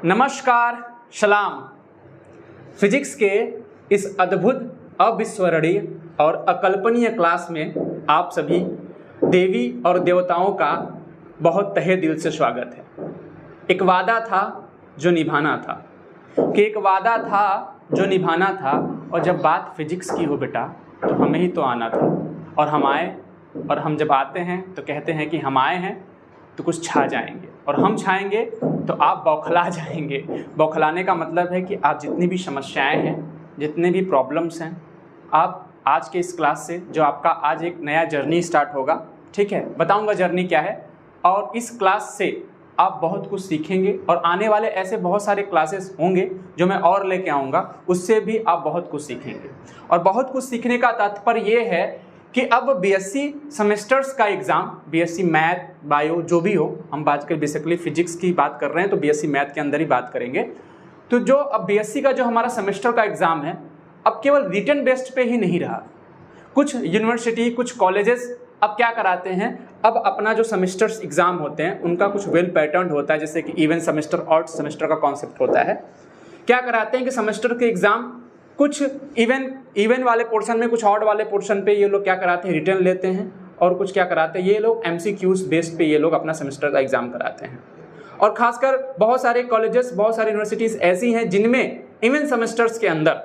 नमस्कार, सलाम। फिजिक्स के इस अद्भुत, अविस्मरणीय और अकल्पनीय क्लास में आप सभी देवी और देवताओं का बहुत तहे दिल से स्वागत है। एक वादा था जो निभाना था और जब बात फिजिक्स की हो बेटा तो हमें ही तो आना था और हम आए, और हम जब आते हैं तो कहते हैं कि हम आए हैं तो कुछ छा जाएंगे, और हम छाएंगे तो आप बौखला जाएंगे। बौखलाने का मतलब है कि आप जितनी भी समस्याएं हैं, जितने भी प्रॉब्लम्स हैं, आप आज के इस क्लास से जो आपका आज एक नया जर्नी स्टार्ट होगा, ठीक है, बताऊंगा जर्नी क्या है, और इस क्लास से आप बहुत कुछ सीखेंगे और आने वाले ऐसे बहुत सारे क्लासेस होंगे जो मैं और लेके आऊँगा, उससे भी आप बहुत कुछ सीखेंगे। और बहुत कुछ सीखने का तात्पर्य ये है कि अब बीएससी सेमेस्टर्स का एग्ज़ाम, बीएससी मैथ, बायो जो भी हो, हम बात कर बेसिकली फिजिक्स की बात कर रहे हैं तो बीएससी मैथ के अंदर ही बात करेंगे। तो जो अब बीएससी का जो हमारा सेमेस्टर का एग्ज़ाम है, अब केवल रिटन बेस्ड पे ही नहीं रहा। कुछ यूनिवर्सिटी, कुछ कॉलेजेस अब क्या कराते हैं, अब अपना जो सेमेस्टर्स एग्ज़ाम होते हैं उनका कुछ वेल पैटर्न होता है, जैसे कि इवन सेमेस्टर, ऑड सेमेस्टर का कॉन्सेप्ट होता है। क्या कराते हैं कि सेमेस्टर के एग्ज़ाम कुछ इवन वाले पोर्शन में, कुछ ऑड वाले पोर्शन पे ये लोग क्या कराते हैं, रिटर्न लेते हैं, और कुछ क्या कराते हैं, ये लोग एमसीक्यूज बेस्ड पे ये लोग अपना सेमेस्टर का एग्ज़ाम कराते हैं। और खासकर बहुत सारे कॉलेजेस, बहुत सारी यूनिवर्सिटीज़ ऐसी हैं जिनमें इवन सेमेस्टर्स के अंदर,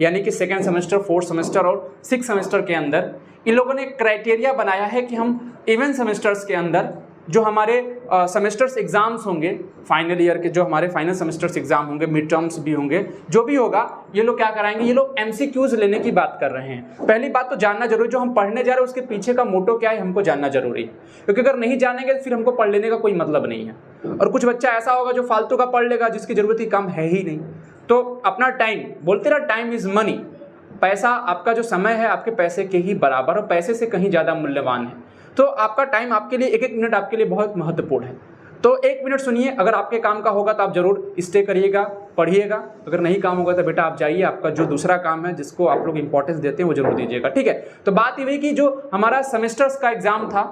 यानी कि सेकेंड सेमेस्टर, फोर्थ सेमेस्टर और सिक्स सेमेस्टर के अंदर इन लोगों ने क्राइटेरिया बनाया है कि हम इवन सेमेस्टर्स के अंदर जो हमारे सेमेस्टर्स एग्ज़ाम्स होंगे, फाइनल ईयर के जो हमारे फाइनल सेमेस्टर्स एग्ज़ाम होंगे, मिड टर्म्स भी होंगे, जो भी होगा, ये लोग क्या कराएंगे, ये लोग एमसीक्यूज लेने की बात कर रहे हैं। पहली बात तो जानना जरूरी, जो हम पढ़ने जा रहे हैं उसके पीछे का मोटो क्या है, हमको जानना जरूरी है, क्योंकि अगर नहीं जानेंगे तो फिर हमको पढ़ लेने का कोई मतलब नहीं है। और कुछ बच्चा ऐसा होगा जो फालतू का पढ़ लेगा, जिसकी ज़रूरत ही कम है ही नहीं। तो अपना टाइम, बोलते रहा टाइम इज़ मनी, पैसा, आपका जो समय है आपके पैसे के ही बराबर और पैसे से कहीं ज़्यादा मूल्यवान है। तो आपका टाइम आपके लिए, एक एक मिनट आपके लिए बहुत महत्वपूर्ण है। तो एक मिनट सुनिए, अगर आपके काम का होगा तो आप जरूर स्टे करिएगा, पढ़िएगा। अगर नहीं काम होगा तो बेटा आप जाइए, आपका जो दूसरा काम है जिसको आप लोग इंपॉर्टेंस देते हैं वो जरूर दीजिएगा, ठीक है। तो बात ये हुई कि जो हमारा सेमेस्टर्स का एग्जाम था,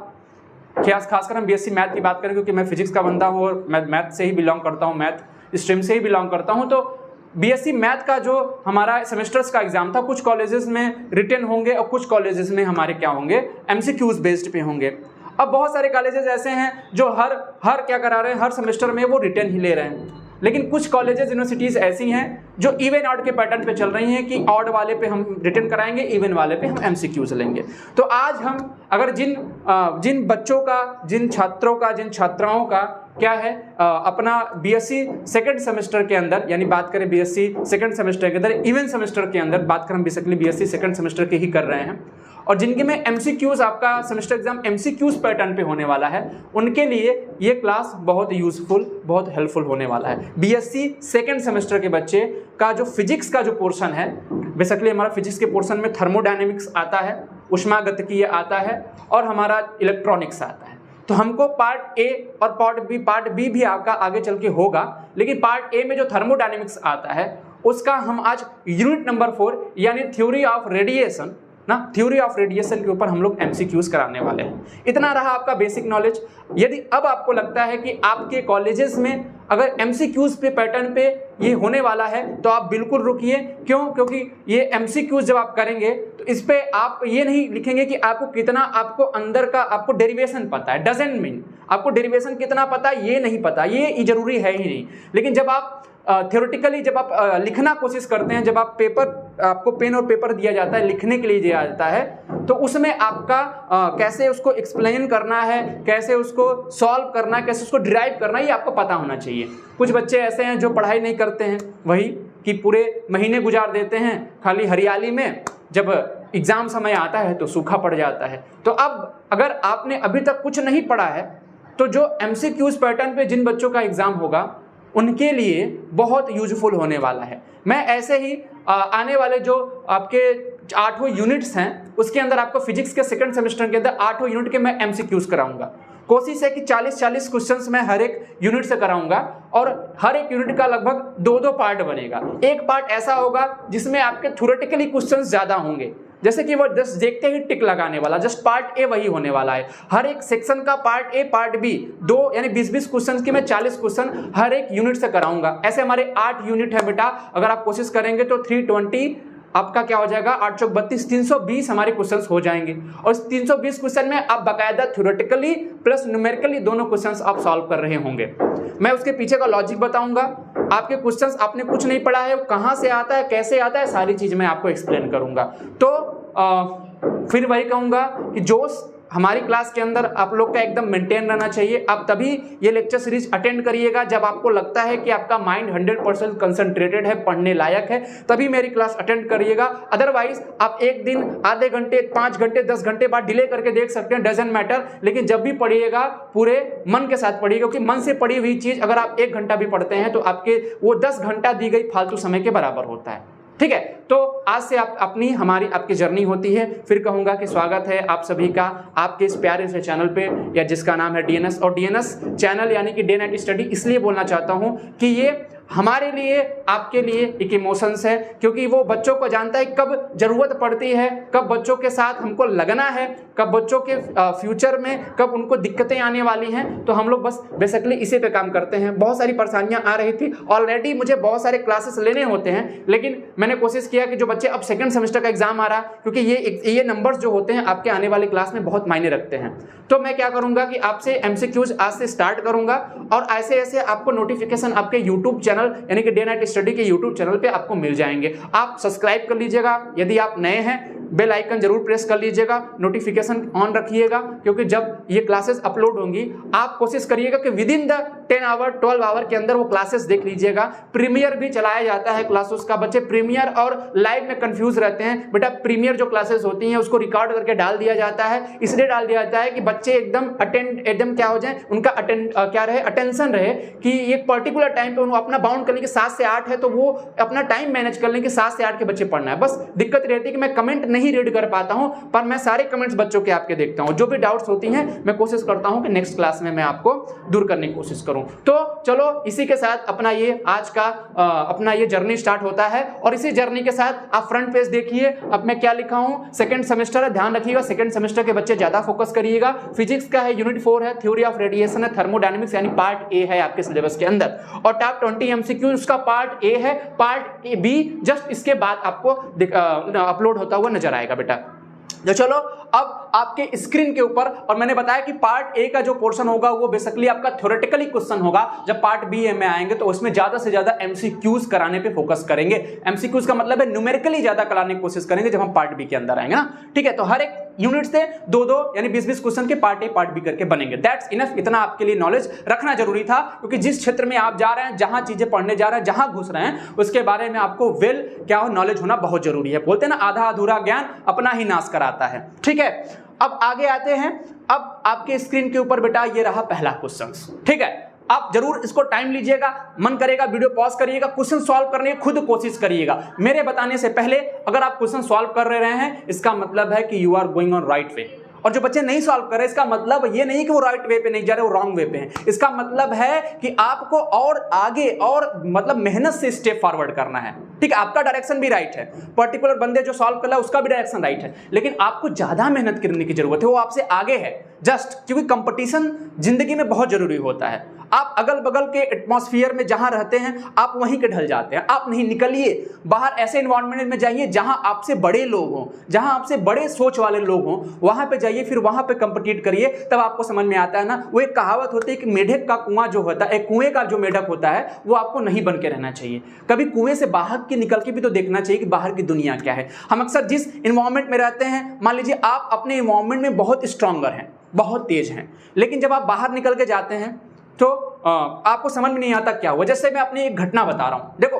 खासकर हम बीएससी मैथ की बात करें, क्योंकि मैं फिजिक्स का बंदा हूँ और मैं मैथ से ही बिलोंग करता हूँ, मैथ स्ट्रीम से ही बिलोंग करता हूँ। तो बीएससी मैथ का जो हमारा सेमेस्टर्स का एग्जाम था, कुछ कॉलेजेस में रिटन होंगे और कुछ कॉलेजेस में हमारे क्या होंगे, एमसीक्यूज बेस्ड पे होंगे। अब बहुत सारे कॉलेजेस ऐसे हैं जो हर क्या करा रहे हैं, हर सेमेस्टर में वो रिटन ही ले रहे हैं। लेकिन कुछ कॉलेजेस, यूनिवर्सिटीज़ ऐसी हैं जो इवन ऑड के पैटर्न पे चल रही हैं कि ऑड वाले पे हम रिटन कराएंगे, इवन वाले पे हम एमसीक्यूज लेंगे। तो आज हम अगर जिन बच्चों का, जिन छात्रों का, जिन छात्राओं का क्या है, अपना बीएससी सेकंड सेमेस्टर के अंदर, यानी बात करें बीएससी सेकंड सेमेस्टर के अंदर, इवन सेमेस्टर के अंदर बात करें, बेसिकली बीएससी सेकंड सेमेस्टर के ही कर रहे हैं, और जिनके में एमसीक्यूज, आपका सेमेस्टर एग्जाम एमसीक्यूज पैटर्न पे होने वाला है, उनके लिए ये क्लास बहुत यूजफुल, बहुत हेल्पफुल होने वाला है। बीएससी सेकंड सेमेस्टर के बच्चे का जो फिजिक्स का जो पोर्शन है, बेसिकली हमारा फिजिक्स के पोर्शन में थर्मोडायनेमिक्स आता है, ऊष्मागतिकीय आता है, और हमारा इलेक्ट्रॉनिक्स आता है। तो हमको पार्ट ए और पार्ट बी भी आपका आगे चल के होगा, लेकिन पार्ट ए में जो थर्मोडायनेमिक्स आता है उसका हम आज यूनिट नंबर 4 यानी theory of radiation theory of radiation के ऊपर हम लोग एमसीक्यूज कराने वाले हैं। इतना रहा आपका बेसिक नॉलेज। यदि अब आपको लगता है कि आपके कॉलेजेस में अगर एमसीक्यूज पे पैटर्न पे ये होने वाला है तो आप बिल्कुल रुकिए। क्यों? क्योंकि ये एमसीक्यूज जब आप करेंगे तो इस पे आप ये नहीं लिखेंगे कि आपको कितना, आपको अंदर का आपको डेरिवेशन पता है, डजंट मीन आपको डेरिवेशन कितना पता है, ये नहीं पता, ये जरूरी है ही नहीं। लेकिन जब आप थ्योरेटिकली जब आप लिखना कोशिश करते हैं, जब आपको पेन और पेपर दिया जाता है, लिखने के लिए दिया जाता है, तो उसमें आपका कैसे उसको एक्सप्लेन करना है, कैसे उसको सॉल्व करना है, कैसे उसको डिराइव करना है, ये आपको पता होना चाहिए। कुछ बच्चे ऐसे हैं जो पढ़ाई नहीं करते हैं, वही कि पूरे महीने गुजार देते हैं खाली हरियाली में, जब एग्ज़ाम समय आता है तो सूखा पड़ जाता है। तो अब अगर आपने अभी तक कुछ नहीं पढ़ा है तो जो एमसीक्यूज पैटर्न पे जिन बच्चों का एग्ज़ाम होगा उनके लिए बहुत यूजफुल होने वाला है। मैं ऐसे ही आने वाले जो आपके 8 यूनिट्स हैं उसके अंदर आपको फिजिक्स के सेकंड सेमेस्टर के अंदर 8 यूनिट के मैं एमसीक्यूज कराऊंगा। कोशिश है कि 40-40 क्वेश्चंस मैं हर एक यूनिट से कराऊंगा और हर एक यूनिट का लगभग 2-2 पार्ट बनेगा। एक पार्ट ऐसा होगा जिसमें आपके थ्योरेटिकली क्वेश्चंस ज़्यादा होंगे, जैसे कि वो जस्ट देखते ही टिक लगाने वाला, जस्ट पार्ट ए वही होने वाला है। हर एक सेक्शन का पार्ट ए पार्ट बी 2 यानी 20-20 क्वेश्चन की मैं 40 क्वेश्चन हर एक यूनिट से कराऊंगा। ऐसे हमारे 8 यूनिट है बेटा, अगर आप कोशिश करेंगे तो 320 आपका क्या हो जाएगा, 8 चौक 32, 320 हमारे क्वेश्चंस हो जाएंगे। और इस 320 क्वेश्चन में आप बाकायदा थ्योरेटिकली प्लस न्यूमेरिकली दोनों क्वेश्चंस आप सॉल्व कर रहे होंगे। मैं उसके पीछे का लॉजिक बताऊंगा, आपके क्वेश्चंस आपने कुछ नहीं पढ़ा है, कहां से आता है, कैसे आता है, सारी चीज मैं आपको एक्सप्लेन करूंगा। तो फिर वही कहूंगा कि जोश हमारी क्लास के अंदर आप लोग का एकदम मेंटेन रहना चाहिए। आप तभी ये लेक्चर सीरीज अटेंड करिएगा जब आपको लगता है कि आपका माइंड 100% कंसंट्रेटेड है, पढ़ने लायक है, तभी मेरी क्लास अटेंड करिएगा। अदरवाइज आप एक दिन आधे घंटे 5 घंटे 10 घंटे बाद डिले करके देख सकते हैं, डजंट मैटर, लेकिन जब भी पढ़िएगा पूरे मन के साथ पढ़िएगा, क्योंकि मन से पढ़ी हुई चीज अगर आप 1 घंटा भी पढ़ते हैं तो आपके वो 10 घंटा दी गई फालतू समय के बराबर होता है। ठीक है, तो आज से आप अपनी हमारी आपकी जर्नी होती है। फिर कहूंगा कि स्वागत है आप सभी का आपके इस प्यारे से चैनल पे, या जिसका नाम है डीएनएस। और डीएनएस चैनल यानी कि डे नाइट स्टडी इसलिए बोलना चाहता हूं कि ये हमारे लिए आपके लिए एक इमोशंस है, क्योंकि वो बच्चों को जानता है कब जरूरत पड़ती है, कब बच्चों के साथ हमको लगना है, कब बच्चों के फ्यूचर में कब उनको दिक्कतें आने वाली हैं। तो हम लोग बस बेसिकली इसी पे काम करते हैं। बहुत सारी परेशानियां आ रही थी, ऑलरेडी मुझे बहुत सारे क्लासेस लेने होते हैं, लेकिन मैंने कोशिश किया कि जो बच्चे अब सेकंड सेमेस्टर का एग्जाम आ रहा है, क्योंकि ये नंबर्स जो होते हैं आपके आने वाली क्लास में बहुत मायने रखते हैं, तो मैं क्या करूंगा कि आपसे एमसीक्यूज आज से स्टार्ट करूंगा और ऐसे ऐसे आपको नोटिफिकेशन आपके यूट्यूब चैनल यानी कि डे नाइट स्टडी के यूट्यूब चैनल पे आपको मिल जाएंगे। आप सब्सक्राइब कर लीजिएगा, यदि आप नए हैं बेल आइकन जरूर प्रेस कर लीजिएगा, नोटिफिकेशन ऑन रखिएगा, क्योंकि जब ये क्लासेस अपलोड होंगी आप कोशिश करिएगा कि within the 10 hour 12 hour के अंदर वो क्लासेस देख लीजिएगा। प्रीमियर भी चलाया जाता है क्लासेस का, बच्चे प्रीमियर और लाइव में कंफ्यूज रहते हैं। बेटा प्रीमियर जो क्लासेस होती हैं उसको रिकॉर्ड करके डाल दिया जाता है, इसलिए डाल दिया जाता है कि बच्चे एकदम क्या हो जाए, उनका क्या रहे, अटेंशन रहे कि एक पर्टिकुलर टाइम पे उन्होंने अपना बाउंड कर लें कि 7 से 8 है तो वो अपना टाइम मैनेज कर लें कि 7 से 8 के बच्चे पढ़ना है। बस दिक्कत रहती है कि मैं कमेंट नहीं रीड कर पाता हूं, पर मैं सारे कमेंट्स बच्चों के आपके देखता हूं। जो भी डाउट्स होती हैं मैं कोशिश करता हूं कि नेक्स्ट क्लास में मैं आपको दूर करने की कोशिश करूं। तो चलो इसी के साथ अपना ये आज का अपना ये जर्नी स्टार्ट होता है। और इसी जर्नी के साथ आप फ्रंट पेज देखिए, अब मैं क्या लिखा हूं, सेकंड सेमेस्टर है, ध्यान रखिएगा सेकंड सेमेस्टर के बच्चे ज्यादा फोकस करिएगा। फिजिक्स का है, यूनिट 4 है, थ्योरी ऑफ रेडिएशन है, थर्मोडायनेमिक्स यानी पार्ट ए है आपके सिलेबस के अंदर, और टॉप 20 एमसीक्यू उसका पार्ट ए है। पार्ट बी जस्ट इसके बाद आपको अपलोड होता हुआ नजर आएगा बेटा। तो चलो अब आपके स्क्रीन के ऊपर, और मैंने बताया कि पार्ट ए का जो पोर्शन होगा वो बेसिकली आपका थ्योरेटिकली क्वेश्चन होगा। जब पार्ट बी में आएंगे तो उसमें ज्यादा से ज्यादा एमसीक्यूज कराने पे फोकस करेंगे। एमसीक्यूज का मतलब है न्यूमेरिकली ज्यादा कराने की कोशिश करेंगे जब हम पार्ट बी के अंदर आएंगे ना। ठीक है, तो हर एक यूनिट से 2-2 यानी 20-20 क्वेश्चन के पार्ट ए पार्ट बी करके बनेंगे। दैट्स इनफ, इतना आपके लिए नॉलेज रखना जरूरी था, क्योंकि जिस क्षेत्र में आप जा रहे हैं, जहां चीजें पढ़ने जा रहे हैं, जहां घुस रहे हैं, उसके बारे में आपको क्या हो नॉलेज होना बहुत जरूरी है। बोलते हैं ना आधा अधूरा ज्ञान अपना ही नाश कराता है। ठीक है, अब आगे आते हैं। अब आपके स्क्रीन के ऊपर बेटा ये रहा पहला क्वेश्चन। ठीक है, आप जरूर इसको टाइम लीजिएगा, मन करेगा वीडियो पॉज करिएगा, क्वेश्चन सॉल्व करने की खुद कोशिश करिएगा। मेरे बताने से पहले अगर आप क्वेश्चन सॉल्व कर रहे हैं इसका मतलब है कि you are going on right way. और जो बच्चे नहीं सॉल्व कर रहे इसका मतलब ये नहीं कि वो राइट वे पे नहीं जा रहे, वो रॉन्ग वे पे हैं। इसका मतलब है कि आपको और आगे और मतलब मेहनत से स्टेप फॉरवर्ड करना है। ठीक है, आपका डायरेक्शन भी राइट है, पर्टिकुलर बंदे जो सॉल्व कर रहा है उसका भी डायरेक्शन राइट है, लेकिन आपको ज्यादा मेहनत करने की जरूरत है, वो आपसे आगे है जस्ट, क्योंकि कंपटीशन जिंदगी में बहुत जरूरी होता है। आप अगल बगल के एटमॉस्फेयर में जहां रहते हैं आप वहीं के ढल जाते हैं। आप नहीं, निकलिए बाहर, ऐसे एनवायरनमेंट में जाइए जहां आपसे बड़े लोग हों, जहां आपसे बड़े सोच वाले लोग हों, वहां पे जाइए, फिर वहां पे कंपीट करिए, तब आपको समझ में आता है ना। वो एक कहावत होती है कि मेढक का कुआं जो होता है, कुएं का जो मेढक होता है वो आपको नहीं बन के रहना चाहिए। कभी कुएं से बाहर के निकल के भी तो देखना चाहिए कि बाहर की दुनिया क्या है। हम अक्सर जिस एनवायरनमेंट में रहते हैं, मान लीजिए आप अपने एनवायरनमेंट में बहुत स्ट्रांगर हैं, बहुत तेज हैं, लेकिन जब आप बाहर निकल के जाते हैं तो आपको समझ में नहीं आता क्या हुआ। जैसे मैं अपनी एक घटना बता रहा हूं, देखो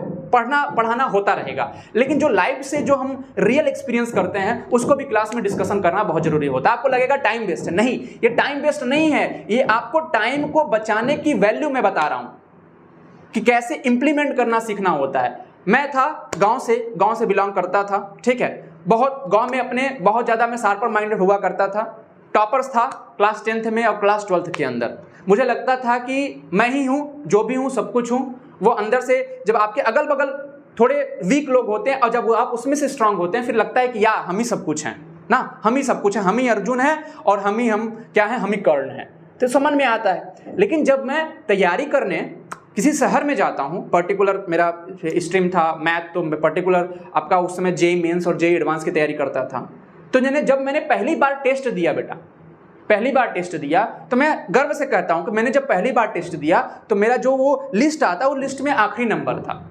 पढ़ाना होता रहेगा, लेकिन जो लाइफ से जो हम रियल एक्सपीरियंस करते हैं उसको भी क्लास में डिस्कशन करना बहुत जरूरी होता है। आपको लगेगा टाइम वेस्ट है, नहीं, ये टाइम वेस्ट नहीं है, ये आपको टाइम को बचाने की वैल्यू मैं बता रहा हूं कि कैसे इंप्लीमेंट करना सीखना होता है। मैं था गांव से बिलोंग करता था। ठीक है, बहुत गांव में अपने बहुत ज्यादा मैं शार्पर माइंडेड हुआ करता था, टॉपर्स था क्लास 10th में और क्लास 12th के अंदर। मुझे लगता था कि मैं ही हूं, जो भी हूं, सब कुछ हूं। वो अंदर से जब आपके अगल बगल थोड़े वीक लोग होते हैं और जब आप उसमें से स्ट्रांग होते हैं फिर लगता है कि यार हम ही सब कुछ हैं ना, हम ही सब कुछ हैं, हम ही अर्जुन हैं और हम क्या हैं, हम ही कर्ण हैं, तो समझ में आता है। लेकिन जब मैं तैयारी करने किसी शहर में जाता हूँ, पर्टिकुलर मेरा स्ट्रीम था मैथ, तो पर्टिकुलर आपका उस समय जेईई मेंस और जेईई एडवांस की तैयारी करता था, तो जब मैंने पहली बार टेस्ट दिया बेटा, पहली बार टेस्ट दिया, तो मैं गर्व से कहता हूँ कि मैंने जब पहली बार टेस्ट दिया तो मेरा जो वो लिस्ट आता वो लिस्ट में आखिरी नंबर था।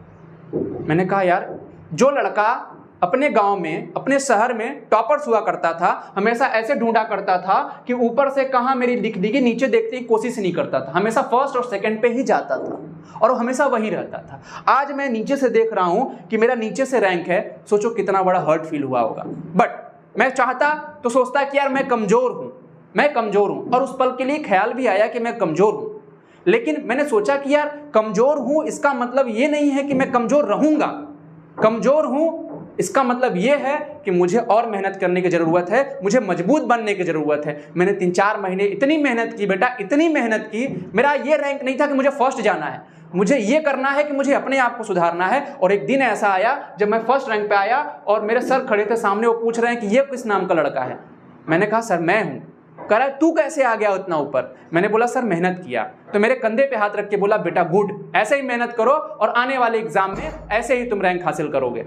मैंने कहा यार जो लड़का अपने गांव में अपने शहर में टॉपर्स हुआ करता था, हमेशा ऐसे ढूंढा करता था कि ऊपर से कहाँ मेरी लिख दी, नीचे देखने की कोशिश नहीं करता था, हमेशा फर्स्ट और सेकंड पे ही जाता था और हमेशा वही रहता था। आज मैं नीचे से देख रहा हूँ कि मेरा नीचे से रैंक है, सोचो कितना बड़ा हर्ट फील हुआ होगा। बट मैं चाहता तो सोचता कि यार मैं कमज़ोर हूँ, मैं कमज़ोर हूँ, और उस पल के लिए ख्याल भी आया कि मैं कमज़ोर हूँ। लेकिन मैंने सोचा कि यार कमज़ोर हूँ इसका मतलब ये नहीं है कि मैं कमज़ोर रहूँगा, कमज़ोर हूँ इसका मतलब ये है कि मुझे और मेहनत करने की ज़रूरत है, मुझे मजबूत बनने की ज़रूरत है। मैंने 3-4 महीने इतनी मेहनत की बेटा, इतनी मेहनत की, मेरा ये रैंक नहीं था कि मुझे फर्स्ट जाना है, मुझे ये करना है कि मुझे अपने आप को सुधारना है। और एक दिन ऐसा आया जब मैं फर्स्ट रैंक पे आया और मेरे सर खड़े थे सामने, वो पूछ रहे हैं कि ये किस नाम का लड़का है। मैंने कहा सर मैं हूँ। कह रहा है तू कैसे आ गया उतना ऊपर? मैंने बोला सर मेहनत किया। तो मेरे कंधे पे हाथ रख के बोला बेटा गुड, ऐसे ही मेहनत करो और आने वाले एग्जाम में ऐसे ही तुम रैंक हासिल करोगे।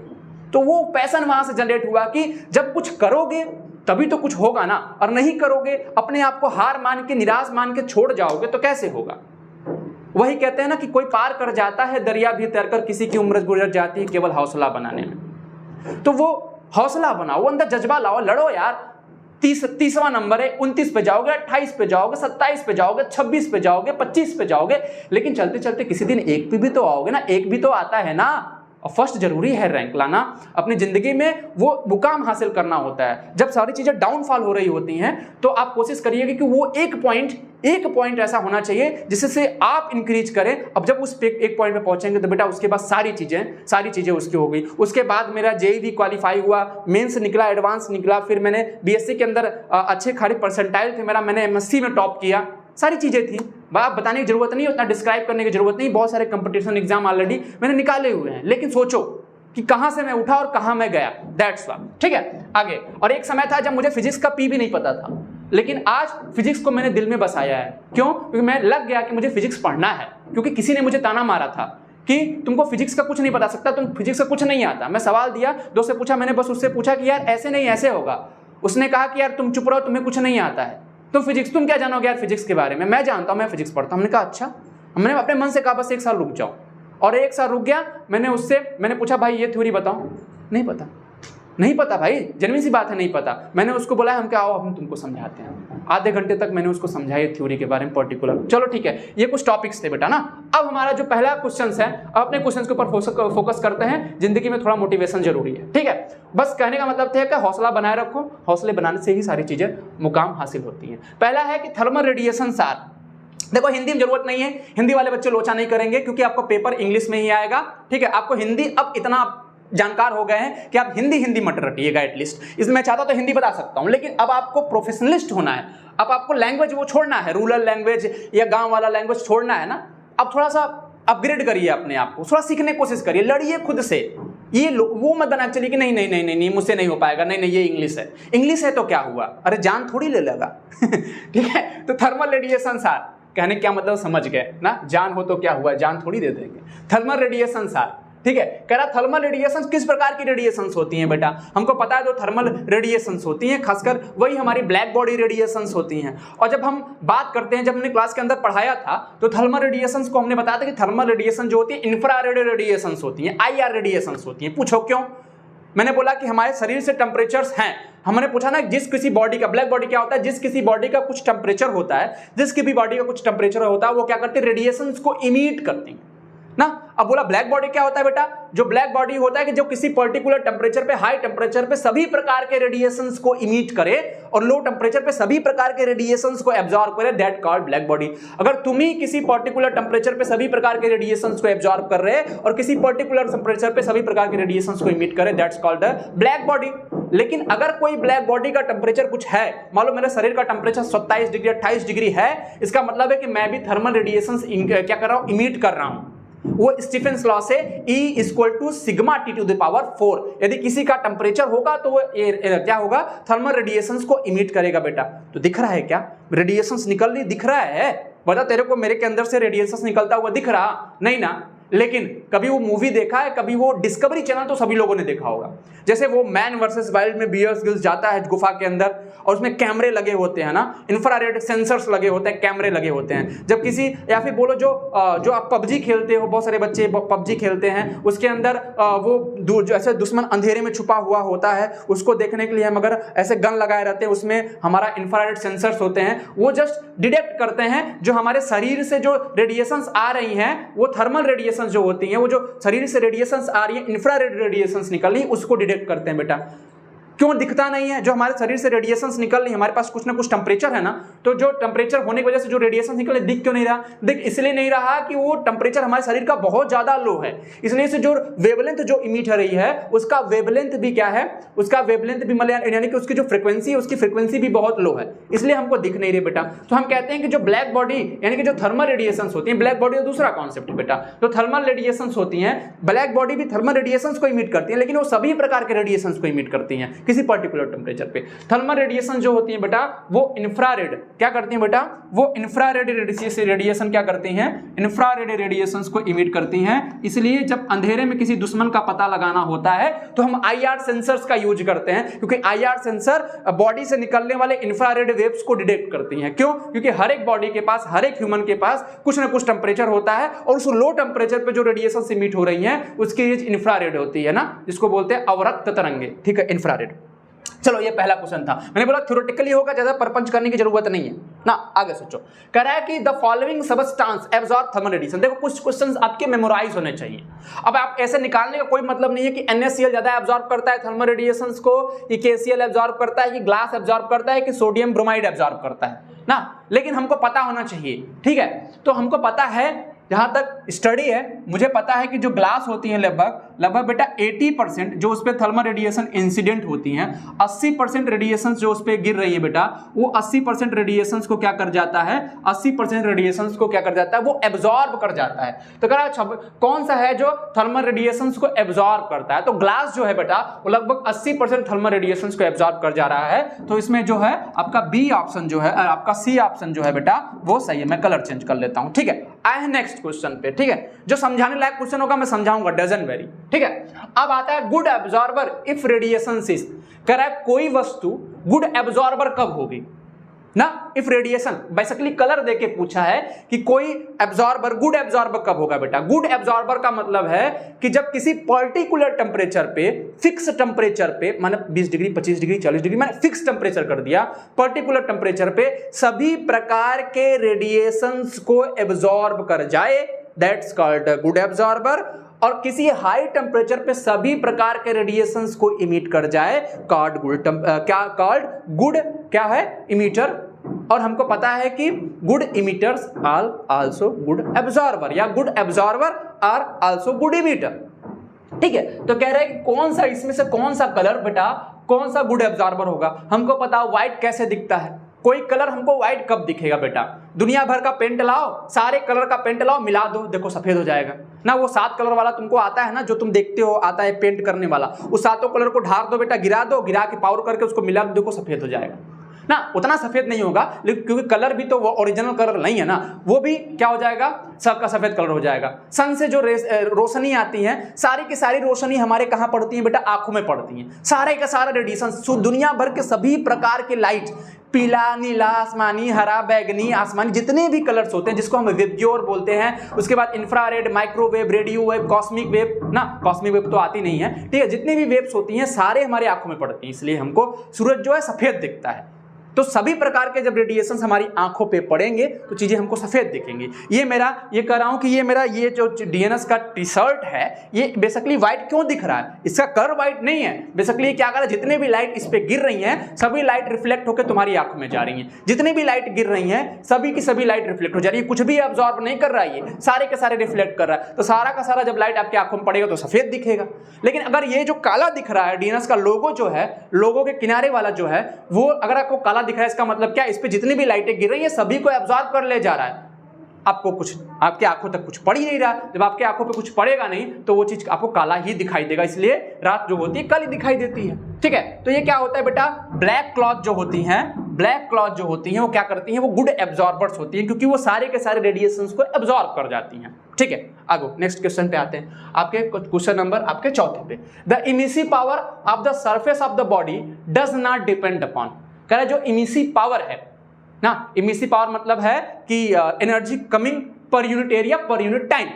तो वो पैशन वहां से जनरेट हुआ कि जब कुछ करोगे तभी तो कुछ होगा ना, और नहीं करोगे, अपने आप को हार मान के निराश मान के छोड़ जाओगे तो कैसे होगा। वही कहते हैं ना कि कोई पार कर जाता है दरिया भी तैरकर, किसी की उम्र गुजर जाती है केवल हौसला बनाने में। तो वो हौसला बनाओ, अंदर जज्बा लाओ, लड़ो यार। 30वां नंबर है, 29 पे जाओगे, 28 पे जाओगे, 27 पे जाओगे, 26 पे जाओगे, 25 पे जाओगे, लेकिन चलते चलते किसी दिन एक पे भी तो आओगे ना, एक भी तो आता है ना। और फर्स्ट जरूरी है रैंक लाना, अपनी जिंदगी में वो मुकाम हासिल करना होता है। जब सारी चीजें डाउनफॉल हो रही होती हैं तो आप कोशिश करिएगा कि वो एक पॉइंट ऐसा होना चाहिए जिससे आप इंक्रीज करें। अब जब उस एक पॉइंट पे पहुंचेंगे तो बेटा उसके बाद सारी चीजें उसकी हो गई। उसके बाद मेरा जेईई भी क्वालिफाई हुआ, मेंस निकला, एडवांस निकला, फिर मैंने बीएससी के अंदर अच्छे खारे परसेंटाइल थे मेरा, मैंने एमएससी में टॉप किया, सारी चीजें थी। आप बताने की जरूरत नहीं, उतना डिस्क्राइब करने की जरूरत नहीं, बहुत सारे कंपटीशन एग्जाम ऑलरेडी मैंने निकाले हुए हैं। लेकिन सोचो कि कहां से मैं उठा और कहां मैं गया, दैट्स व्हाट। ठीक है, आगे। और एक समय था जब मुझे फिजिक्स का पी भी नहीं पता था, लेकिन आज फिजिक्स को मैंने दिल में बसाया है। क्यों? क्योंकि मैं लग गया कि मुझे फिजिक्स पढ़ना है, क्योंकि किसी ने मुझे ताना मारा था कि तुमको फिजिक्स का कुछ नहीं पता सकता, तुम फिजिक्स का कुछ नहीं आता। मैं सवाल दिया, दोस्त से पूछा, मैंने बस उससे पूछा कि यार ऐसे नहीं ऐसे होगा। उसने कहा कि यार तुम चुप रहो, तुम्हें कुछ नहीं आता है, तो फिजिक्स तुम क्या जानोगे यार फिजिक्स के बारे में? मैं जानता हूं, मैं फिजिक्स पढ़ता हूं। हमने कहा अच्छा। मैंने अपने मन से कहा बस 1 साल रुक जाओ, और 1 साल रुक गया। मैंने पूछा भाई ये थ्योरी बताओ, नहीं पता भाई, जेन्युइन सी बात है, नहीं पता। मैंने उसको बोला हम क्या आओ हम तुमको समझाते हैं। आधे घंटे तक मैंने उसको समझाया थ्योरी के बारे में पर्टिकुलर। चलो ठीक है, ये कुछ टॉपिक्स थे बेटा ना। अब हमारा जो पहला क्वेश्चन है, अपने क्वेश्चन के ऊपर फोकस करते हैं। जिंदगी में थोड़ा मोटिवेशन जरूरी है, ठीक है। बस कहने का मतलब था कि हौसला बनाए रखो, हौसले बनाने से ही सारी चीजें मुकाम हासिल होती हैं। पहला है कि थर्मल रेडिएशन सार। देखो हिंदी में जरूरत नहीं है, हिंदी वाले बच्चे लोचा नहीं करेंगे क्योंकि आपको पेपर इंग्लिश में ही आएगा, ठीक है। आपको हिंदी अब इतना जानकार हो गए हैं कि आप हिंदी मत रटिएगा एटलीस्ट। इसमें मैं चाहता तो हिंदी बता सकता हूं, लेकिन अब आपको प्रोफेशनलिस्ट होना है। अब आपको लैंग्वेज वो छोड़ना है, रूरल लैंग्वेज या गांव वाला लैंग्वेज छोड़ना है ना। अब थोड़ा सा अपग्रेड करिए अपने आप को, थोड़ा सीखने की कोशिश करिए, लड़िए खुद से। ये वो मत बना चलिए कि नहीं मुझसे नहीं हो पाएगा, नहीं ये इंग्लिश है तो क्या हुआ, अरे जान थोड़ी ले लेगा ठीक है। तो थर्मल रेडिएशन सार कहने क्या मतलब समझ गए ना, जान हो तो क्या हुआ, जान थोड़ी दे देंगे। थर्मल रेडिएशन सार, ठीक है। कह रहा थर्मल रेडिएशन किस प्रकार की रेडिएशंस होती हैं बेटा? हमको पता है जो थर्मल रेडिएशंस होती हैं खासकर वही हमारी ब्लैक बॉडी रेडिएशंस होती हैं। और जब हम बात करते हैं, जब हमने क्लास के अंदर पढ़ाया था तो थर्मल रेडिएशंस को हमने बताया था कि थर्मल रेडिएशन जो होती है इंफ्रारेड रेडिएशंस होती हैं, IR रेडिएशंस होती हैं। पूछो क्यों? मैंने बोला कि हमारे शरीर से टेम्परेचर्स हैं। हमने पूछा ना जिस किसी बॉडी का, ब्लैक बॉडी क्या होता है, जिस किसी बॉडी का कुछ टेम्परेचर होता है, जिस की भी बॉडी का कुछ टेम्परेचर होता है वो क्या करते हैं, रेडिएशंस को इमिट करती हैं ना। अब बोला ब्लैक बॉडी क्या होता है बेटा? जो ब्लैक बॉडी होता है कि जो किसी पर्टिकुलर टेम्परेचर पे, हाई टेम्परेचर पे सभी प्रकार के रेडिएशंस को इमिट करे और लो टेम्परेचर पे सभी प्रकार के रेडिएशंस को एब्जॉर्ब करे, दैट कॉल्ड ब्लैक बॉडी। अगर तुम ही किसी पर्टिकुलर टेम्परेचर पे सभी प्रकार के रेडिएशंस को एब्जॉर्ब कर रहे और किसी पर्टिकुलर टेम्परेचर पे सभी प्रकार के रेडिएशंस को इमिट करे, दैट्स कॉल्ड ब्लैक बॉडी। लेकिन अगर कोई ब्लैक बॉडी का टेम्परेचर कुछ है, मान लो मेरे शरीर का टेम्परेचर 27 डिग्री 28 डिग्री है, इसका मतलब है कि मैं भी थर्मल रेडिएशंस क्या कर रहा हूं, इमिट कर रहा हूं। वो स्टीफेंस लॉ से E = sigma T to the power 4। यदि किसी का टेम्परेचर होगा तो वो क्या होगा, थर्मल रेडिएशंस को इमिट करेगा बेटा। तो दिख रहा है क्या, रेडिएशंस निकल रही दिख रहा है? बता तेरे को मेरे के अंदर से रेडिएशंस निकलता हुआ दिख रहा नहीं ना? लेकिन कभी वो मूवी देखा है, कभी वो डिस्कवरी चैनल तो सभी लोगों ने देखा होगा। जैसे वो मैन वर्सेस वाइल्ड में बियर ग्रिल्स जाता है गुफा के अंदर और उसमें कैमरे लगे होते हैं ना, इंफ्रारेड सेंसर्स लगे होते हैं, कैमरे लगे होते हैं। जब किसी, या फिर बोलो जो आप पबजी खेलते हो, बहुत सारे बच्चे पबजी खेलते हैं, उसके अंदर वो ऐसे दुश्मन अंधेरे में छुपा हुआ होता है, उसको देखने के लिए हम अगर ऐसे गन लगाए रहते हैं, उसमें हमारा इंफ्रारेड सेंसर्स होते हैं, वो जस्ट डिटेक्ट करते हैं जो हमारे शरीर से जो रेडिएशंस आ रही हैं, वो थर्मल रेडिएशन जो होती हैं, वो जो शरीर से रेडिएशंस आ रही है, इंफ्रारेड रेडिएशंस निकल रही, उसको डिटेक्ट करते हैं बेटा। क्यों दिखता नहीं है? जो हमारे शरीर से रेडिएशंस निकल रही, हमारे पास कुछ ना कुछ टेम्परेचर है ना, तो जो टेम्परेचर होने की वजह से जो रेडिएशन निकल रहे दिख क्यों नहीं रहा? दिख इसलिए नहीं रहा कि वो टेम्परेचर हमारे शरीर का बहुत ज्यादा लो है, इसलिए से जो वेवलेंथ जो इमिट हो रही है उसका वेवलेंथ भी क्या है, उसका वेवलेंथ भी मतलब यानी कि उसकी जो फ्रीक्वेंसी है उसकी फ्रीक्वेंसी भी बहुत लो है, इसलिए हमको दिख नहीं रही बेटा। तो हम कहते हैं कि जो ब्लैक बॉडी यानी कि जो थर्मल रेडिएशंस होती है, ब्लैक बॉडी का दूसरा कॉन्सेप्ट है बेटा, जो थर्मल रेडिएशंस होती हैं, ब्लैक बॉडी भी थर्मल रेडिएशंस को इमिट करती है, लेकिन वो सभी प्रकार के रेडिएशंस को इमिट करती हैं किसी पर्टिकुलर टेम्परेचर पे। थर्मल रेडिएशन जो होती है बेटा वो इंफ्रारेड क्या करती हैं बेटा, वो इंफ्रारेड रेडिएशन क्या करती हैं, इंफ्रारेड रेडिएशंस को इमिट करती हैं। इसलिए जब अंधेरे में किसी दुश्मन का पता लगाना होता है तो हम IR सेंसर्स का यूज करते हैं, क्योंकि IR सेंसर बॉडी से निकलने वाले इंफ्रारेड वेव्स को डिटेक्ट करती हैं। क्यों? क्योंकि हर एक बॉडी के पास, हर एक ह्यूमन के पास कुछ ना कुछ टेम्परेचर होता है और उस लो टेम्परेचर पे जो रेडिएशन इमिट हो रही है उसकी एज इंफ्रारेड होती है ना, जिसको बोलते हैं अवरक्त तरंगे। ठीक है, इंफ्रारेड। चलो ये पहला क्वेश्चन था, मैंने बोला थ्योरेटिकली होगा, ज्यादा परपंच करने की जरूरत नहीं है ना। आगे सोचो, कह रहा है कि the following substance absorb thermal radiation. देखो कुछ क्वेश्चंस आपके मेमोराइज होने चाहिए। अब आप ऐसे निकालने का कोई मतलब नहीं है कि NaCl ज्यादा एब्जॉर्ब करता है थर्मल रेडिएशंस को, कि KCl एब्जॉर्ब करता है, कि ग्लास एब्जॉर्ब करता है, कि सोडियम ब्रोमाइड एब्जॉर्ब करता है ना, लेकिन हमको पता होना चाहिए। ठीक है, तो हमको पता है, जहां तक स्टडी है मुझे पता है कि जो ग्लास होती है लगभग बेटा 80% जो उस पर थर्मल रेडिएशन इंसिडेंट होती हैं, 80% रेडिएशन जो उस पर गिर रही है बेटा, वो 80% रेडिएशन को क्या कर जाता है, 80% रेडिएशन को क्या कर जाता है, वो एब्जॉर्ब कर जाता है। तो कह रहा है कौन सा है जो थर्मल रेडिएशन को एब्जॉर्ब करता है, तो ग्लास जो है बेटा वो लगभग 80% थर्मल रेडिएशन को एब्जॉर्ब कर जा रहा है। तो इसमें जो है आपका बी ऑप्शन जो है, आपका सी ऑप्शन जो है बेटा वो सही है। मैं कलर चेंज कर लेता हूं। ठीक है, आए हैं नेक्स्ट क्वेश्चन पे। ठीक है, जो समझाने लायक क्वेश्चन होगा मैं समझाऊंगा, डजंट वेरी। ठीक है, अब आता है good absorber if radiation is. कह रहा है कोई वस्तु गुड एब्जॉर्बर कब होगी ना, इफ रेडिएशन। बेसिकली कलर देके पूछा है कि कोई एब्जॉर्बर, गुड एब्जॉर्बर कब होगा बेटा। गुड एब्जॉर्बर का मतलब है कि जब किसी पर्टिकुलर टेम्परेचर पे, फिक्स टेम्परेचर पे, माने 20 डिग्री 25 डिग्री 40 डिग्री, मैंने फिक्स टेम्परेचर कर दिया, पर्टिकुलर टेम्परेचर पे सभी प्रकार के रेडिएशंस को एब्जॉर्ब कर जाए, दैट्स कॉल्ड गुड एब्जॉर्बर। और किसी हाई टेम्परेचर पे सभी प्रकार के रेडिएशंस को इमिट कर जाए, कॉल्ड गुड क्या है, इमिटर। और हमको पता है कि good emitters are also good absorber, या good absorber are also good emitter. ठीक है, तो कह रहे हैं कि कौन सा इसमें से कौन सा कलर बेटा, कौन सा गुड एब्जॉर्बर होगा। हमको पता व्हाइट कैसे दिखता है, कोई कलर हमको व्हाइट कब दिखेगा बेटा, दुनिया भर का पेंट लाओ, सारे कलर का पेंट लाओ, मिला दो, देखो सफेद हो जाएगा ना। वो 7 कलर वाला तुमको आता है ना, जो तुम देखते हो आता है पेंट करने वाला, उस 7 कलर को ढार दो बेटा, गिरा दो, गिरा के पाउडर करके उसको मिला दो, देखो सफेद हो जाएगा ना। उतना सफेद नहीं होगा, लेकिन क्योंकि कलर भी तो वो ओरिजिनल कलर नहीं है ना, वो भी क्या हो जाएगा, सबका सफेद कलर हो जाएगा। सन से जो रोशनी आती है, सारी की सारी रोशनी हमारे कहाँ पड़ती है बेटा, आंखों में पड़ती है। सारे का सारा रेडिएशन, दुनिया भर के सभी प्रकार के लाइट, पीला, नीला, आसमानी, हरा, बैगनी, आसमानी, जितने भी कलर्स होते हैं जिसको हम वेबज्योर बोलते हैं, उसके बाद infrared, microwave, radio wave, cosmic wave ना, कॉस्मिक वेव तो आती नहीं है। ठीक है, जितनी भी वेव्स होती हैं सारे हमारे आंखों में पड़ती हैं, इसलिए हमको सूरज जो है सफेद दिखता है। तो सभी प्रकार के जब रेडिएशन हमारी आंखों पे पड़ेंगे तो चीजें हमको सफेद दिखेंगी। ये कह रहा हूं कि ये जो डीएनएस का टी शर्ट है ये बेसिकली व्हाइट क्यों दिख रहा है, इसका कलर व्हाइट नहीं है। बेसिकली ये क्या कर रहा है, जितने भी लाइट इस पे गिर रही हैं सभी लाइट रिफ्लेक्ट होकर तुम्हारी आंखों में जा रही हैं। जितनी भी लाइट गिर रही हैं सभी की सभी लाइट रिफ्लेक्ट हो जा रही है, कुछ भी अब्सॉर्ब नहीं कर रहा है, ये सारे के सारे रिफ्लेक्ट कर रहा है। तो सारा का सारा जब लाइट आपकी आंखों में पड़ेगा तो सफेद दिखेगा। लेकिन अगर ये जो काला दिख रहा है, डीएनएस का लोगो जो है, लोगो के किनारे वाला जो है वो अगर आपको काला दिख रहा है, इसका मतलब क्या, इस पे जितनी भी लाइटें गिर रही है सभी को एब्जॉर्ब कर ले जा रहा है। आपको कुछ, आपके आंखों तक कुछ पड़ ही नहीं रहा। जब आपके आंखों पे कुछ पड़ेगा नहीं तो वो चीज आपको काला ही दिखाई देगा, इसलिए रात जो होती है काली दिखाई देती है। ठीक है, तो ये क्या होता है बेटा, ब्लैक क्लॉथ जो होती हैं, ब्लैक क्लॉथ जो होती हैं वो क्या करती हैं, वो गुड एब्जॉर्बर्स होती हैं, क्योंकि वो सारे के सारे रेडिएशंस को एब्जॉर्ब कर जाती हैं। ठीक है, आगे नेक्स्ट क्वेश्चन पे आते हैं, आपके क्वेश्चन नंबर आपके चौथे पे। The emissive power of the surface of the body does not depend upon, कह रहा है जो इमिसिव पावर है ना, इमिसिव पावर मतलब है कि एनर्जी कमिंग पर यूनिट एरिया पर यूनिट टाइम,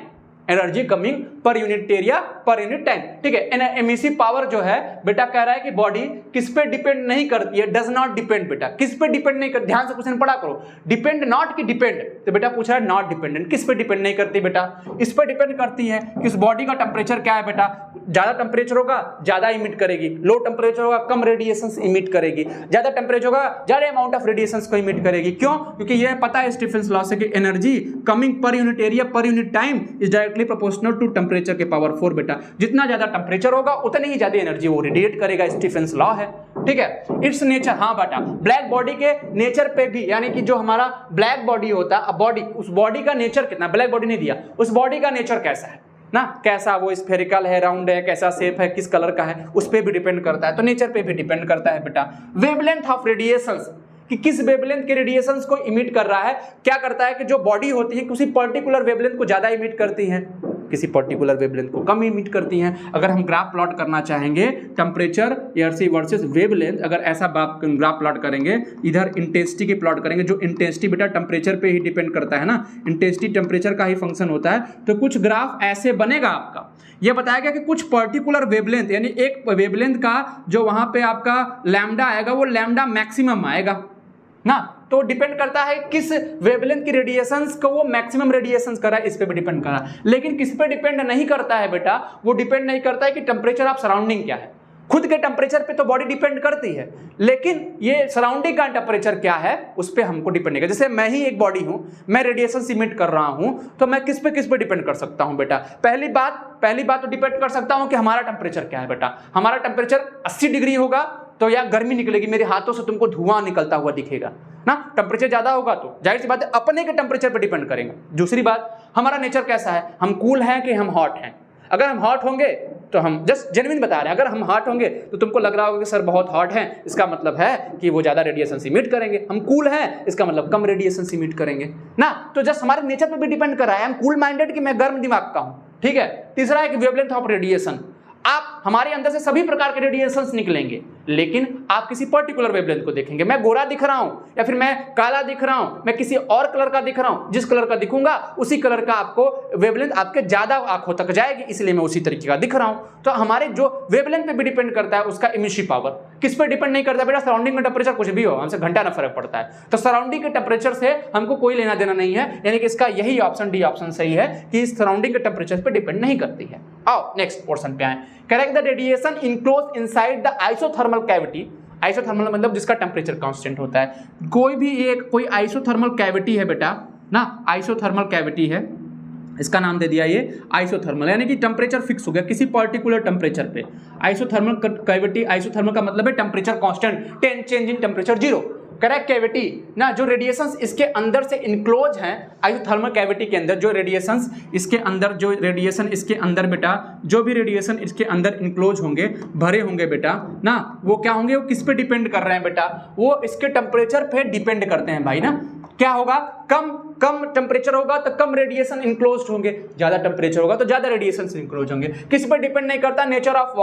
एनर्जी कमिंग पर यूनिट एरिया पर यूनिट टाइम। ठीक है, एमिसिव पावर जो है बेटा कह रहा है कि बॉडी किस पे डिपेंड नहीं करती है, डज नॉट डिपेंड। बेटा किस पे डिपेंड नहीं करती, ध्यान से क्वेश्चन पढ़ा करो, डिपेंड नॉट की डिपेंड, तो बेटा पूछ रहा है नॉट डिपेंडेंट, किस पे डिपेंड नहीं करती बेटा, इस पे डिपेंड करती है कि उस बॉडी का टेम्परेचर क्या है बेटा, ज्यादा टेम्परेचर होगा ज्यादा इमिट करेगी, लो टेम्परेचर होगा कम रेडिएशंस इमिट करेगी, ज्यादा टेम्परेचर होगा ज्यादा अमाउंट ऑफ रेडिएशंस को इमिट करेगी। क्यों? क्योंकि यह पता है स्टीफेंस लॉ से कि एनर्जी कमिंग पर यूनिट एरिया पर unit time is directly proportional to temperature के पावर 4 बेटा, जितना ज्यादा टेम्परेचर होगा उतनी ही ज्यादा एनर्जी वो रेडिएट करेगा, स्टीफेंस लॉ है। ठीक है, इट्स नेचर, हाँ बेटा ब्लैक बॉडी के नेचर पे भी, यानी कि जो हमारा ब्लैक बॉडी होता है, बॉडी, उस बॉडी का नेचर कितना, ब्लैक बॉडी नहीं दिया, उस बॉडी का नेचर कैसा है ना, कैसा वो स्फेरिकल है, राउंड है, कैसा शेप है, किस कलर का है, उस पे भी डिपेंड करता है, तो नेचर पे भी डिपेंड करता है बेटा। वेवलेंथ ऑफ रेडिएशंस, कि किस वेवलेंथ के रेडिएशंस को इमिट कर रहा है, क्या करता है कि जो बॉडी होती है किसी पर्टिकुलर वेवलेंथ को ज्यादा इमिट करती है, किसी पर्टिकुलर वेवलेंथ को कम इमिट करती हैं। अगर हम ग्राफ प्लॉट करना चाहेंगे टेम्परेचर एयरसी वर्सेस वेवलेंथ, अगर ऐसा ग्राफ प्लॉट करेंगे, इधर इंटेंसिटी की प्लॉट करेंगे, जो इंटेंसिटी बेटा टेम्परेचर पे ही डिपेंड करता है ना, इंटेंसिटी टेम्परेचर का ही फंक्शन होता है, तो कुछ ग्राफ ऐसे बनेगा आपका। यह बताया गया कि कुछ पर्टिकुलर वेवलेंथ, यानी एक वेवलेंथ का जो वहां पे आपका लैम्डा आएगा वो लैम्डा मैक्सिमम आएगा ना, तो डिपेंड करता है किस वेवलेंथ की रेडिएशंस को वो मैक्सिमम रेडिएशंस कर रहा है, इस पे भी डिपेंड कर रहा है। लेकिन किस पे डिपेंड नहीं करता है बेटा, वो डिपेंड नहीं करता है कि टेम्परेचर ऑफ सराउंडिंग क्या है, खुद के टेम्परेचर पे तो बॉडी डिपेंड करती है, लेकिन ये सराउंडिंग का टेम्परेचर क्या है उस पे हमको डिपेंड नहीं करता। जैसे मैं ही एक बॉडी हूं, मैं रेडिएशन इमिट कर रहा हूं, तो मैं किस पे डिपेंड कर सकता हूं बेटा, पहली बात तो डिपेंड कर सकता हूं कि हमारा टेम्परेचर क्या है बेटा। हमारा टेम्परेचर 80 डिग्री होगा तो या गर्मी निकलेगी, मेरे हाथों से तुमको धुआं निकलता हुआ दिखेगा ना, टेम्परेचर ज्यादा होगा तो जाहिर सी बात है अपने के टेम्परेचर पे डिपेंड करेंगे। दूसरी बात, हमारा नेचर कैसा है, हम कूल हैं कि हम हॉट हैं। अगर हम हॉट होंगे तो हम जस्ट जेन्युइन बता रहे हैं, अगर हम हॉट होंगे तो तुमको लग रहा होगा कि सर बहुत हॉट हैं, इसका मतलब है कि वो ज्यादा रेडिएशन इमिट करेंगे। हम कूल हैं, इसका मतलब कम रेडिएशन इमिट करेंगे ना, तो जस्ट हमारे नेचर पे भी डिपेंड कर रहा है, हम कूल माइंडेड कि मैं गर्म दिमाग का हूं। ठीक है, तीसरा है कि वेवलेंथ ऑफ रेडिएशन, आप हमारे अंदर से सभी प्रकार के रेडिएशंस निकलेंगे, लेकिन आप किसी पर्टिकुलर वेवलेंथ को देखेंगे। मैं गोरा दिख रहा हूं या फिर मैं काला दिख रहा हूं, मैं किसी और कलर का दिख रहा हूं, जिस कलर का दिखूंगा उसी कलर का आपको वेवलेंथ आपके ज्यादा आंखों तक जाएगी, इसलिए मैं उसी तरीके का दिख रहा हूं। तो हमारे जो वेवलेंथ पे भी डिपेंड करता है उसका इमिसिव पावर, किस पे डिपेंड नहीं करता बेटा, सराउंडिंग का टेम्परेचर कुछ भी हो, हमसे घंटा ना फर्क पड़ता है, तो सराउंडिंग के टेम्परेचर से हमको कोई लेना देना नहीं है, यानी कि इसका यही ऑप्शन डी ऑप्शन सही है कि इस सराउंडिंग के टेम्परेचर पे डिपेंड नहीं करती है। आओ नेक्स्ट पोर्शन पे आए, correct the radiation enclose inside the isothermal cavity. Isothermal मतलब जिसका टेम्परेचर कांस्टेंट होता है, कोई आइसोथर्मल कैविटी है बेटा ना, आइसोथर्मल कैविटी है, इसका नाम दे दिया ये आइसोथर्मल, यानी कि टेम्परेचर फिक्स हो गया किसी पर्टिकुलर टेम्परेचर पे। आइसोथर्मल कैविटी, आइसोथर्मल का मतलब है temperature constant, change in temperature zero. Correct cavity ना, जो रेडिएशंस इसके अंदर से इनक्लोज हैं, आइसोथर्मल कैविटी के अंदर जो रेडिएशंस इसके अंदर, जो रेडिएशन इसके अंदर बेटा, जो भी रेडिएशन इसके अंदर इनक्लोज होंगे, भरे होंगे बेटा ना, वो क्या होंगे, वो किस पे डिपेंड कर रहे हैं बेटा, वो इसके टेम्परेचर पे डिपेंड करते हैं भाई ना। क्या होगा, कम टेम्परेचर होगा तो कम रेडिएशन इनक्लोज होंगे, ज्यादा टेम्परेचर होगा तो ज्यादा रेडिएशन इनक्लोज होंगे। किस पर डिपेंड नहीं करता, नेचर ऑफ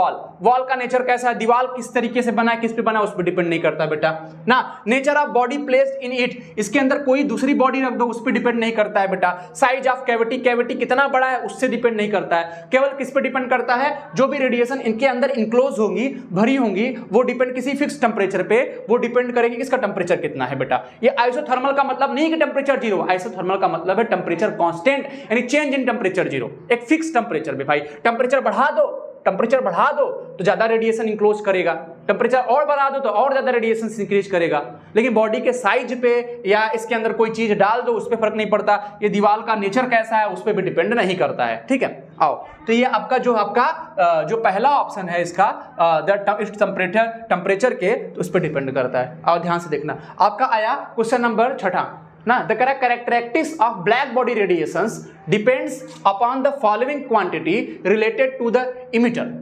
वॉल का नेचर कैसा है, दीवार किस तरीके से बना है, किस पे बना है, उस पर डिपेंड नहीं करता बेटा ना। Nature of body placed in it, इसके अंदर कोई दूसरी बॉडी रख दो उस पर डिपेंड नहीं करता है बेटा। साइज ऑफ कैविटी, कैविटी कितना बड़ा है उससे डिपेंड नहीं करता है, केवल किस पे डिपेंड करता है, जो भी रेडिएशन इनके अंदर इनक्लोज होंगी, भरी होंगी, वो डिपेंड किसी फिक्स टेम्परेचर पे, वो डिपेंड करेगी किसका टेम्परेचर कितना है बेटा। ये आइसोथर्मल का मतलब नहीं कि टेम्परेचर जीरो, आइसोथर्मल का मतलब है टेम्परेचर कांस्टेंट, यानी चेंज इन टेम्परेचर जीरो, एक फिक्स टेम्परेचर पे। भाई टेम्परेचर बढ़ा दो तो ज्यादा रेडिएशन इंक्लोज करेगा, टेम्परेचर और बढ़ा दो तो और ज्यादा रेडिएशन इंक्रीज करेगा। लेकिन बॉडी के साइज पे या इसके अंदर कोई चीज डाल दो उस पर फर्क नहीं पड़ता, ये दीवार का नेचर कैसा है उस पर भी डिपेंड नहीं करता है। ठीक है, आओ तो ये आपका जो पहला ऑप्शन है इसका टेम्परेचर के, तो उस पर डिपेंड करता है। और ध्यान से देखना, आपका आया क्वेश्चन नंबर 6, ना, the characteristics of black body radiations depends upon the following quantity related to the emitter.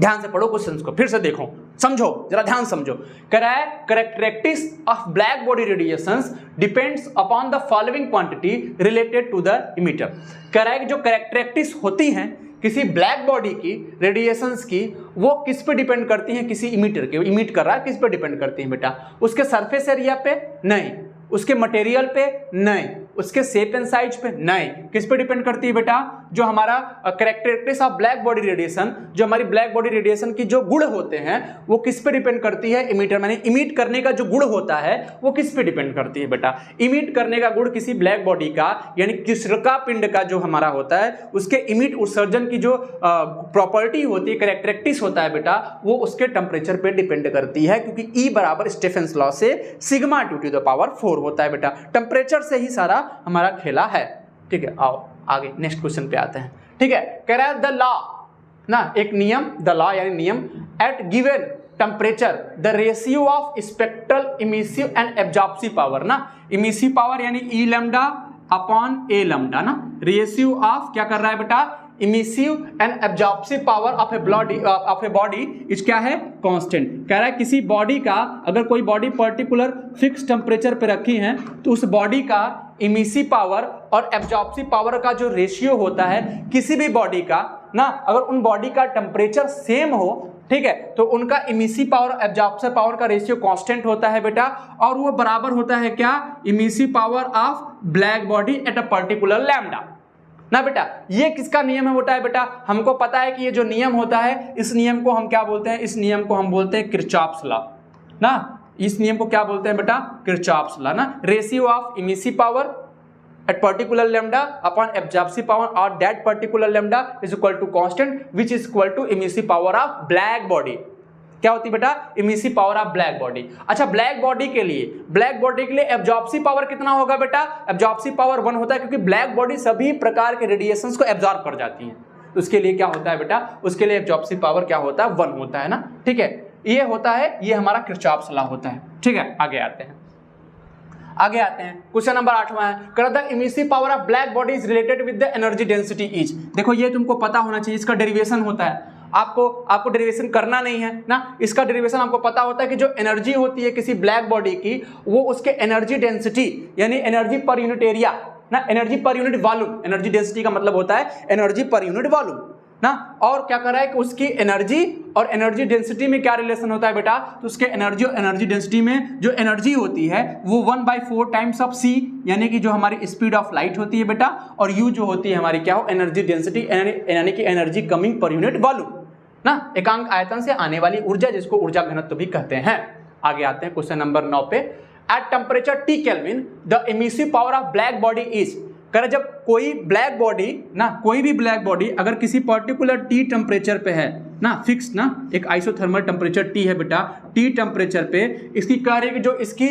ध्यान से पढ़ो क्वेश्चंस को, फिर से देखो, समझो, जरा ध्यान समझो। Characteristics of black body radiations depends upon the following quantity related to the emitter. जो कैरेक्टरिस्टिक्स होती हैं किसी ब्लैक बॉडी की रेडिएशंस की, वो किस पे डिपेंड करती हैं? किसी इमिटर के, इमिट कर रहा है, किस पे डिपेंड करती हैं बेटा? उसके सरफेस एरिया पे नहीं, उसके मटेरियल पे नहीं, उसके शेप एंड साइज पे नहीं। किस पे डिपेंड करती है बेटा? जो हमारा characteristics of black body radiation, जो हमारी ब्लैक बॉडी रेडिएशन की जो गुण होते हैं वो किस पे डिपेंड करती है? इमिटर, माने इमिट करने का जो गुण होता है वो किस पे डिपेंड करती है बेटा? इमिट करने का गुण किसी ब्लैक बॉडी का, यानी कृष्णका पिंड का जो हमारा होता है, उसके इमिट उत्सर्जन की जो प्रॉपर्टी होती है, कैरेक्टरिस्टिक्स होता है बेटा, वो उसके टेम्परेचर पे डिपेंड करती है, क्योंकि E बराबर स्टीफेंस लॉ से सिग्मा 2 to the power 4 होता है बेटा। टेम्परेचर से ही सारा हमारा खेला है। ठीक है, आओ आगे नेक्स्ट क्वेश्चन पे आते हैं। ठीक है, कह रहा है द लॉ, ना एक नियम, द लॉ यानी नियम, at given temperature the ratio of spectral emissive and absorptive power, ना इमिसिव पावर यानी E lambda upon A lambda, ना रेशियो ऑफ क्या कर रहा है बेटा? Emissive and absorptive power of a body is क्या है? कांस्टेंट। कह रहा है किसी बॉडी का, अगर कोई बॉडी पर्टिकुलर फिक्स टेम्परेचर पे रखी है तो उस बॉडी का इमिसिव पावर और एब्जॉर्प्सिव पावर का जो रेशियो होता है किसी भी बॉडी का, ना अगर उन बॉडी का टेम्परेचर सेम हो, ठीक है, तो उनका इमिसिव पावर एब्जॉर्प्सिव पावर का रेशियो कांस्टेंट होता है बेटा, और वो बराबर होता है क्या? Emissive power of black body at a particular lambda, ना बेटा। ये किसका नियम है होता है बेटा? हमको पता है कि ये जो नियम होता है, इस नियम को हम क्या बोलते हैं? इस नियम को हम बोलते हैं किरचॉफ्स लॉ, ना इस नियम को क्या बोलते हैं बेटा? किरचॉफ्स लॉ, ना ratio of emissive power at particular lambda upon absorptive power or that particular lambda is equal to constant which is equal to emissive power of black body। क्या होती है बेटा? Emissive power of black body. अच्छा, black body के लिए एब्जॉर्प्सिव power कितना होगा बेटा? एब्जॉर्प्सिव पावर 1 होता है, क्योंकि ब्लैक बॉडी सभी प्रकार के रेडिएशंस को एब्जॉर्ब कर जाती है। उसके लिए क्या होता है बेटा? उसके लिए एब्जॉर्प्सिव पावर क्या होता है? 1 होता है ना। ठीक है, ये होता है, ये हमारा किरचॉफ्स लॉ होता है। ठीक है, आगे आते हैं क्वेश्चन नंबर 8वां है, the emissive power of black body is related with the energy density is. देखो ये तुमको पता होना चाहिए, इसका डेरिवेशन होता है, आपको डेरिवेशन करना नहीं है ना। इसका डेरिवेशन आपको पता होता है कि जो एनर्जी होती है किसी ब्लैक बॉडी की, वो उसके एनर्जी डेंसिटी यानी एनर्जी पर यूनिट एरिया, ना energy per unit volume, energy density का मतलब होता है एनर्जी पर यूनिट वॉल्यूम, ना। और क्या कर रहा है कि उसकी एनर्जी और एनर्जी डेंसिटी में क्या रिलेशन होता है बेटा? तो उसके एनर्जी और एनर्जी डेंसिटी में जो एनर्जी होती है वो 1/4 टाइम्स ऑफ c, यानी कि जो हमारी स्पीड ऑफ लाइट होती है बेटा, और u जो होती है हमारी क्या हो? एनर्जी डेंसिटी, यानी कि एनर्जी कमिंग पर यूनिट वॉल्यूम, ना एकांक आयतन से आने वाली ऊर्जा, जिसको ऊर्जा घनत्व भी कहते हैं। आगे आते हैं क्वेश्चन नंबर 9 पे। At temperature T kelvin the emissive power of black body is. कर जब कोई ब्लैक बॉडी, ना कोई भी ब्लैक बॉडी अगर किसी पर्टिकुलर T टेम्परेचर पे है, ना फिक्स, ना एक आइसोथर्मल टेम्परेचर T है बेटा, T टेम्परेचर पे इसकी कह रही है कि जो इसकी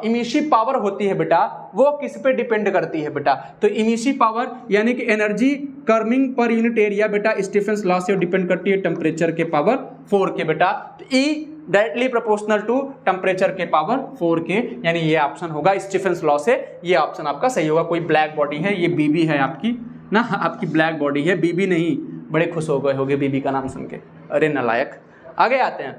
इमिसिव पावर होती है बेटा, वो किस पे डिपेंड करती है बेटा? तो इमिसिव पावर यानी कि एनर्जी कर्मिंग पर यूनिट एरिया बेटा स्टीफेंस लॉ से डिपेंड करती है टेम्परेचर के पावर 4 के बेटा। तो E directly proportional to temperature के पावर 4 के, यानी ये ऑप्शन होगा स्टीफेंस लॉ से, ये ऑप्शन आपका सही होगा। कोई ब्लैक बॉडी है, ये बीबी है आपकी, ना आपकी ब्लैक बॉडी है, बीबी नहीं, बड़े खुश हो गए होगे बीबी का नाम सुन के, अरे नालायक। आगे आते हैं,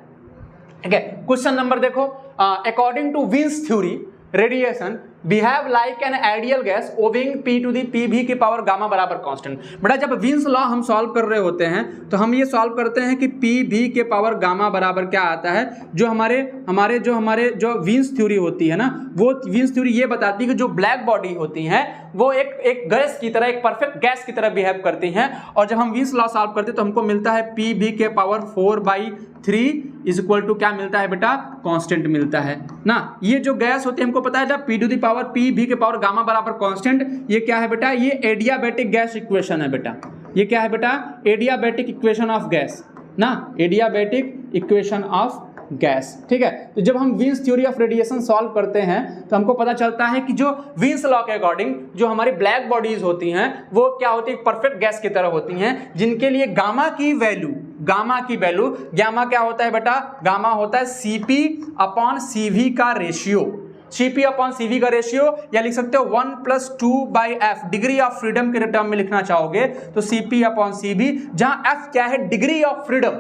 ठीक है, क्वेश्चन नंबर देखो, according to Wien's theory radiation behave like an ideal gas owing P to the PV की पावर गामा बराबर कांस्टेंट। बेटा जब वीन्स लॉ हम सॉल्व कर रहे होते हैं तो हम ये सॉल्व करते हैं कि PV के पावर गामा बराबर क्या आता है? जो हमारे वीन्स थ्योरी होती है ना, वो वीन्स थ्योरी ये बताती है कि जो ब्लैक बॉडी होती हैं वो एक गैस की तरह, एक परफेक्ट गैस की तरह बिहेव करती हैं। और जब हम वीन्स लॉ सॉल्व करते हैं तो हमको मिलता है PV के पावर 4/3 इज इक्वल टू क्या मिलता है बेटा? कांस्टेंट मिलता है ना। ये जो गैस होती है हमको पता है जब P to the power PV के पावर गामा बराबर कांस्टेंट, ये क्या है बेटा? ये एडियाबैटिक गैस इक्वेशन है बेटा। ये क्या है बेटा? एडियाबैटिक इक्वेशन ऑफ गैस, ना एडियाबैटिक इक्वेशन ऑफ गैस। ठीक है, तो जब हम Wien's theory of radiation solve करते हैं तो हमको पता चलता है कि जो वीन्स लॉ के अकॉर्डिंग जो हमारी ब्लैक बॉडीज होती हैं वो क्या होती है? परफेक्ट गैस की तरह होती हैं, जिनके लिए गामा की वैल्यू गामा क्या होता है बेटा? गामा होता है CP/CV का रेशियो। Cp अपॉन Cv का रेशियो, या लिख सकते हो 1+2/f, डिग्री ऑफ फ्रीडम के टर्म में लिखना चाहोगे तो Cp अपॉन Cv, जहां f क्या है, डिग्री ऑफ फ्रीडम।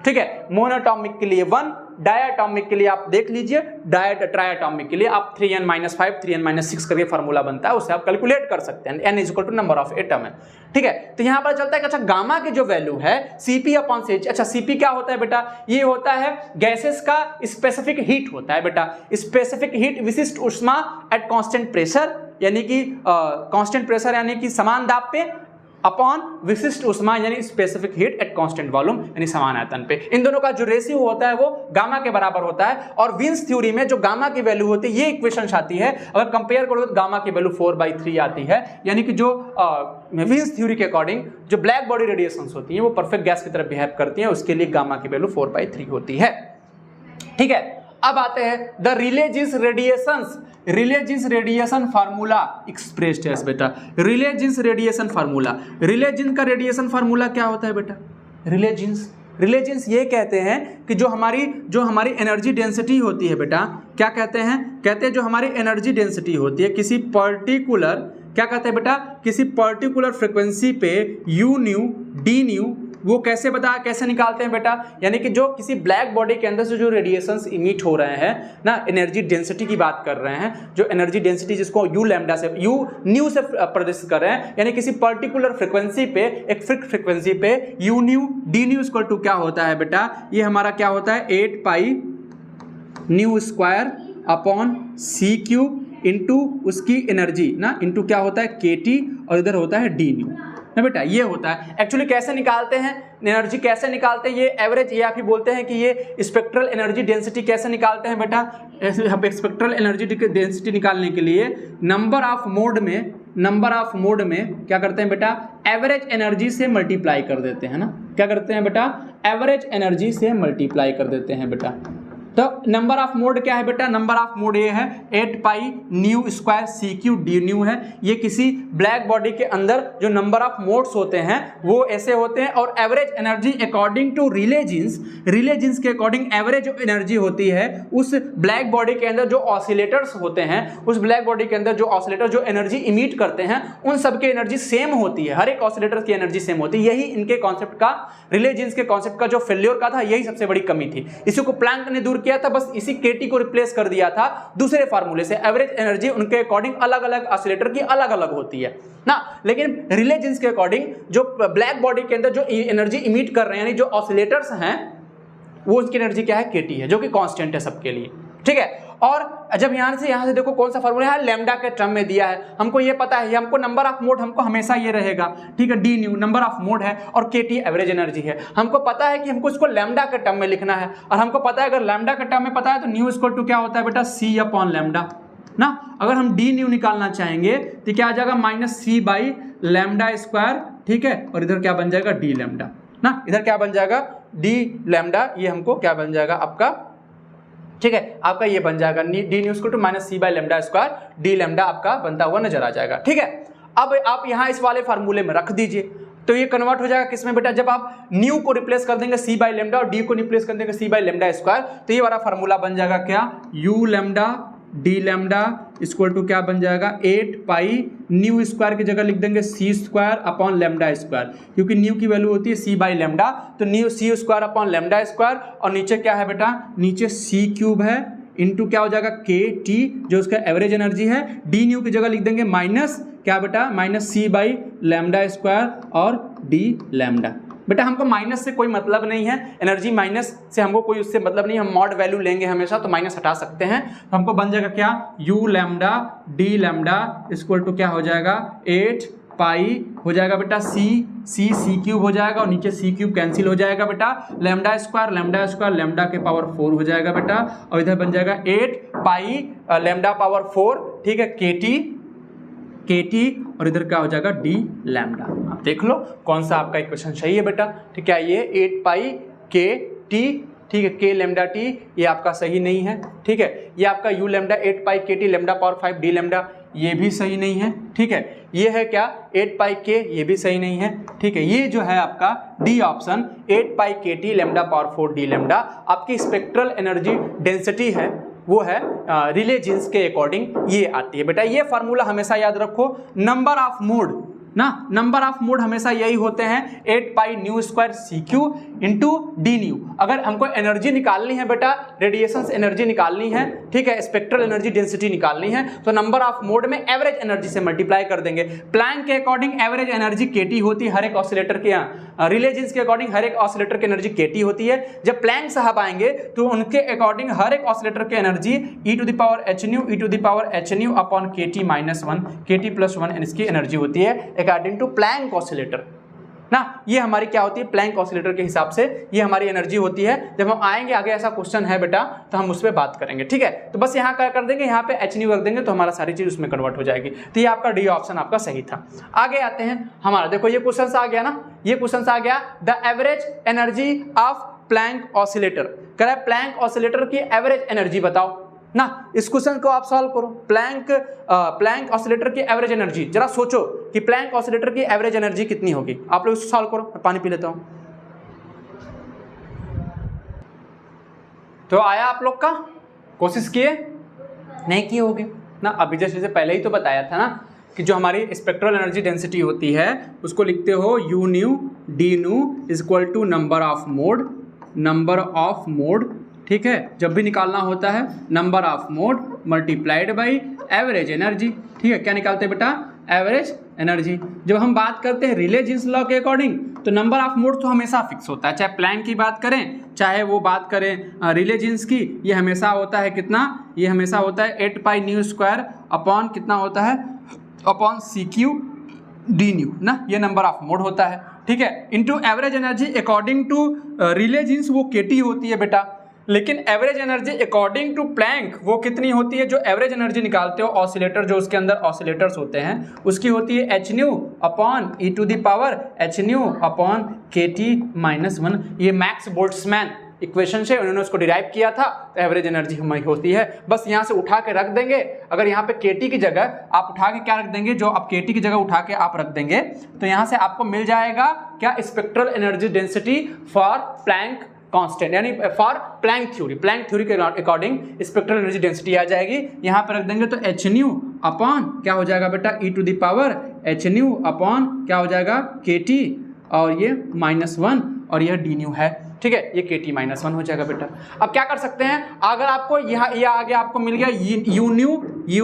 ठीक है, मोनोटॉमिक के लिए 1, डायटॉमिक के लिए आप देख लीजिए, ट्रायटॉमिक के लिए आप 3n-5 3n-6 करके फार्मूला बनता है, उससे आप कैलकुलेट कर सकते हैं। n is equal to number of atom है। ठीक है, तो यहां पर चलता है कि अच्छा गामा की जो वैल्यू है Cp अपॉन Ch, अच्छा Cp क्या होता है बेटा, ये होता है गैसेस का स्पेसिफिक हीट होता है बेटा, स्पेसिफिक हीट, विशिष्ट ऊष्मा एट कांस्टेंट प्रेशर, यानी कि कांस्टेंट प्रेशर यानी कि समान दाब पे, अपॉन विशिष्ट ऊष्मा यानी specific heat at constant volume यानी समान आयतन पे। इन दोनों का जो रेशियो होता है वो गामा के बराबर होता है। और विन्स थ्योरी में जो गामा की वैल्यू होती है, ये इक्वेशन आती है, अगर कंपेयर करो तो गामा की वैल्यू 4/3 आती है, यानी कि जो विन्स थ्योरी के अकॉर्डिंग जो ब्लैक बॉडी रेडिएशंस होती है वो परफेक्ट गैस की तरह बिहेव करती है, उसके लिए गामा की वैल्यू 4/3 होती है। ठीक है, अब आते हैं the relay-jeans radiations, relay-jeans radiation formula expressed है बेटा, रिले-जीन्स रेडिएशन फार्मूला। रिले-जीन्स का रेडिएशन फार्मूला क्या होता है बेटा, रिले-जीन्स ये कहते हैं कि जो हमारी एनर्जी डेंसिटी होती है बेटा, क्या कहते हैं जो हमारी एनर्जी डेंसिटी होती है किसी पर्टिकुलर, क्या कहते हैं बेटा, किसी पर्टिकुलर फ्रीक्वेंसी पे u न्यू डी न्यू, वो कैसे निकालते हैं बेटा, यानी कि जो किसी ब्लैक बॉडी के अंदर से जो रेडिएशंस इमिट हो रहे हैं ना, एनर्जी डेंसिटी की बात कर रहे हैं, जो एनर्जी डेंसिटी जिसको यू लैम्डा से यू न्यू से प्रदर्शित कर रहे हैं, यानी किसी पर्टिकुलर फ्रीक्वेंसी पे, एक फिक्स्ड फ्रीक्वेंसी पे u nu d nu equal to क्या होता है बेटा, ये हमारा क्या होता है 8π न्यू स्क्वायर अपॉन सी क्यूब इंटू उसकी एनर्जी ना, इंटू क्या होता है KT, और इधर होता है डी न्यू ना बेटा, ये होता है। एक्चुअली कैसे निकालते हैं एनर्जी, कैसे निकालते हैं ये एवरेज, ये आप ही बोलते हैं कि ये स्पेक्ट्रल एनर्जी डेंसिटी कैसे निकालते हैं बेटा, स्पेक्ट्रल एनर्जी डेंसिटी निकालने के लिए नंबर ऑफ मोड में क्या करते हैं बेटा, एवरेज एनर्जी से मल्टीप्लाई कर देते हैं ना, क्या करते हैं बेटा, एवरेज एनर्जी से मल्टीप्लाई कर देते हैं बेटा। तो नंबर ऑफ मोड क्या है बेटा, नंबर ऑफ मोड ये है 8π nu square c cube d nu है। ये किसी ब्लैक बॉडी के अंदर जो नंबर ऑफ मोड्स होते हैं वो ऐसे होते हैं, और average energy according to Rayleigh Jeans के अकॉर्डिंग एवरेज जो एनर्जी होती है उस ब्लैक बॉडी के अंदर जो ऑसिलेटर्स होते हैं, उस ब्लैक बॉडी के अंदर जो ऑसिलेटर जो एनर्जी इमिट करते हैं उन सबकी एनर्जी सेम होती है, हर एक ऑसिलेटर की एनर्जी सेम होती है। यही इनके कॉन्सेप्ट का, रिले-जीन्स के कॉन्सेप्ट का जो फेल्योर का था, यही सबसे बड़ी कमी थी। इसी को प्लैंक ने दूर किया था, बस इसी KT को रिप्लेस कर दिया था दूसरे फार्मूले से। एवरेज एनर्जी उनके अकॉर्डिंग अलग अलग ऑसिलेटर की अलग अलग होती है ना, लेकिन रिले-जीन्स के अकॉर्डिंग जो ब्लैक बॉडी के अंदर जो एनर्जी इमिट कर रहे हैं, यानी जो ऑसिलेटर्स हैं, वो उसकी एनर्जी क्या है, KT है, जो कि कांस्टेंट है सबके लिए। ठीक है, और जब यहां से देखो कौन सा फार्मूला है, लैम्डा के टर्म में दिया है, हमको ये पता है, हमको नंबर ऑफ मोड हमको हमेशा ये रहेगा। ठीक है, D new number of mode है और KT एवरेज एनर्जी है। हमको पता है कि हमको इसको लैम्डा के टर्म में लिखना है, और हमको पता है अगर लैम्डा के टर्म में पता है तो न्यू इक्वल टू क्या होता है बेटा, C अपॉन लैम्डा ना। अगर हम डी न्यू निकालना चाहेंगे तो क्या आ जाएगा -C/λ²। ठीक है, और इधर क्या बन जाएगा, डी लैम्डा ना, इधर क्या बन जाएगा डी लैम्डा, ये हमको क्या बन जाएगा आपका, ठीक है, आपका ये बन जाएगा d nu equal to -C/λ², d lambda आपका बनता हुआ नजर आ जाएगा। ठीक है, अब आप यहाँ इस वाले फार्मूले में रख दीजिए, तो ये कन्वर्ट हो जाएगा किसमें बेटा, जब आप न्यू को रिप्लेस कर देंगे C/λ और डी को रिप्लेस कर देंगे C/λ², तो ये वाला फार्मूला बन जाएगा क्या, U lambda d lambda equal to क्या बन जाएगा 8π न्यू स्क्वायर की जगह लिख देंगे C² अपॉन λ², क्योंकि न्यू की वैल्यू होती है C/λ, तो न्यू C² अपॉन λ², और नीचे क्या है बेटा, नीचे C³ है इंटू क्या हो जाएगा KT जो उसका एवरेज एनर्जी है, डी न्यू की जगह लिख देंगे माइनस क्या बेटा, -C/λ² और डी लैम्डा। बेटा हमको माइनस से कोई मतलब नहीं है, एनर्जी माइनस से हमको कोई उससे मतलब नहीं, हम मॉड वैल्यू लेंगे हमेशा, तो माइनस हटा सकते हैं। तो हमको बन जाएगा क्या, U lambda d lambda equal to क्या हो जाएगा 8π हो जाएगा बेटा C³ हो जाएगा, और नीचे C³ कैंसिल हो जाएगा बेटा, λ² लैम्डा के पावर 4 हो जाएगा बेटा, और इधर बन जाएगा 8π लैम्डा पावर 4। ठीक है, KT और इधर क्या हो जाएगा डी लैम्डा। आप देख लो कौन सा आपका इक्वेशन सही है बेटा। ठीक है, ये 8π KT, ठीक है, K लैम्डा T ये आपका सही नहीं है। ठीक है, ये आपका U lambda 8π KT lambda power 5 d lambda ये भी सही नहीं है। ठीक है, ये है क्या 8π K, ये भी सही नहीं है। ठीक है, ये जो है आपका D option 8π KT lambda power 4 d lambda आपकी स्पेक्ट्रल एनर्जी डेंसिटी है, वो है रिले जीन्स के अकॉर्डिंग ये आती है। बेटा ये फार्मूला हमेशा याद रखो, नंबर ऑफ मोड ना, नंबर ऑफ मोड हमेशा यही होते हैं 8 pi nu square c cube into d nu. अगर हमको एनर्जी निकालनी है बेटा, रेडिएशन एनर्जी निकालनी है, ठीक है, स्पेक्ट्रल एनर्जी डेंसिटी निकालनी है, तो नंबर ऑफ मोड में एवरेज एनर्जी से मल्टीप्लाई कर देंगे। प्लैंक के अकॉर्डिंग एवरेज एनर्जी केटी होती है हर एक ऑसिलेटर के, यहाँ रिले जीन्स के अकॉर्डिंग हर एक ऑसिलेटर की एनर्जी केटी होती है। जब प्लैंक साहब आएंगे तो उनके अकॉर्डिंग हर एक ऑसिलेटर की energy e to the power h nu upon k T minus one, k T plus one इसकी एनर्जी होती है अकॉर्डिंग टू प्लैंक ऑसिलेटर ना। ये हमारी क्या होती है, प्लैंक ऑसिलेटर के हिसाब से ये हमारी एनर्जी होती है। जब हम आएंगे आगे ऐसा क्वेश्चन है बेटा तो हम उस पर बात करेंगे, ठीक है। तो बस यहाँ क्या कर देंगे, यहाँ पे एच न्यू रख देंगे तो हमारा सारी चीज उसमें कन्वर्ट हो जाएगी। तो ये आपका डी ऑप्शन आपका सही था। आगे आते हैं हमारा, देखो ये क्वेश्चन आ गया ना, ये क्वेश्चन आ गया the average energy of Planck oscillator. कह रहा है प्लैंक ऑसिलेटर की एवरेज एनर्जी बताओ ना। इस क्वेश्चन को आप सॉल्व करो, प्लैंक ऑसिलेटर की एवरेज एनर्जी, जरा सोचो कि प्लैंक ऑसिलेटर की एवरेज एनर्जी कितनी होगी। आप लोग इसको सॉल्व करो, मैं पानी पी लेता हूं। तो आया आप लोग का, कोशिश किए नहीं किए होगे ना। अभी जैसे पहले ही तो बताया था ना कि जो हमारी स्पेक्ट्रल एनर्जी डेंसिटी होती है उसको लिखते हो u nu d nu is equal to number of mode, ठीक है। जब भी निकालना होता है number of mode multiplied by average energy, ठीक है। क्या निकालते हैं बेटा, एवरेज एनर्जी। जब हम बात करते हैं रिले जीन्स लॉ के अकॉर्डिंग तो नंबर ऑफ मोड तो हमेशा फिक्स होता है, चाहे प्लैंक की बात करें चाहे वो बात करें रिले जीन्स की, ये हमेशा होता है कितना, ये हमेशा होता है 8 पाई न्यू स्क्वायर अपॉन कितना होता है, upon c cube d nu ना, ये नंबर ऑफ मोड होता है, ठीक है। Into average energy according to Rayleigh Jeans वो केटी होती है बेटा, लेकिन average energy according to Planck वो कितनी होती है, जो एवरेज एनर्जी निकालते हो ऑसिलेटर, जो उसके अंदर ऑसिलेटर्स होते हैं उसकी होती है h nu upon e to the power h nu upon k T minus one. ये मैक्स बोल्ट्जमैन इक्वेशन से उन्होंने उसको डिराइव किया था। तो एवरेज एनर्जी हमारी होती है, बस यहाँ से उठा के रख देंगे। अगर यहाँ पे केटी की जगह आप उठा के क्या रख देंगे, जो आप केटी की जगह उठा के आप रख देंगे तो यहाँ से आपको मिल जाएगा क्या, spectral energy density for Planck constant, यानी फॉर प्लैंक थ्योरी के अकॉर्डिंग स्पेक्ट्रल एनर्जी डेंसिटी आ जाएगी। यहाँ पर रख देंगे तो एच न्यू अपॉन क्या हो जाएगा बेटा, e to the power h nu upon क्या हो जाएगा, के टी, और ये माइनस वन और यह डी न्यू है, ठीक है। ये के टी माइनस वन हो जाएगा बेटा। अब क्या कर सकते हैं, अगर आपको यहाँ ये आगे आपको मिल गया यू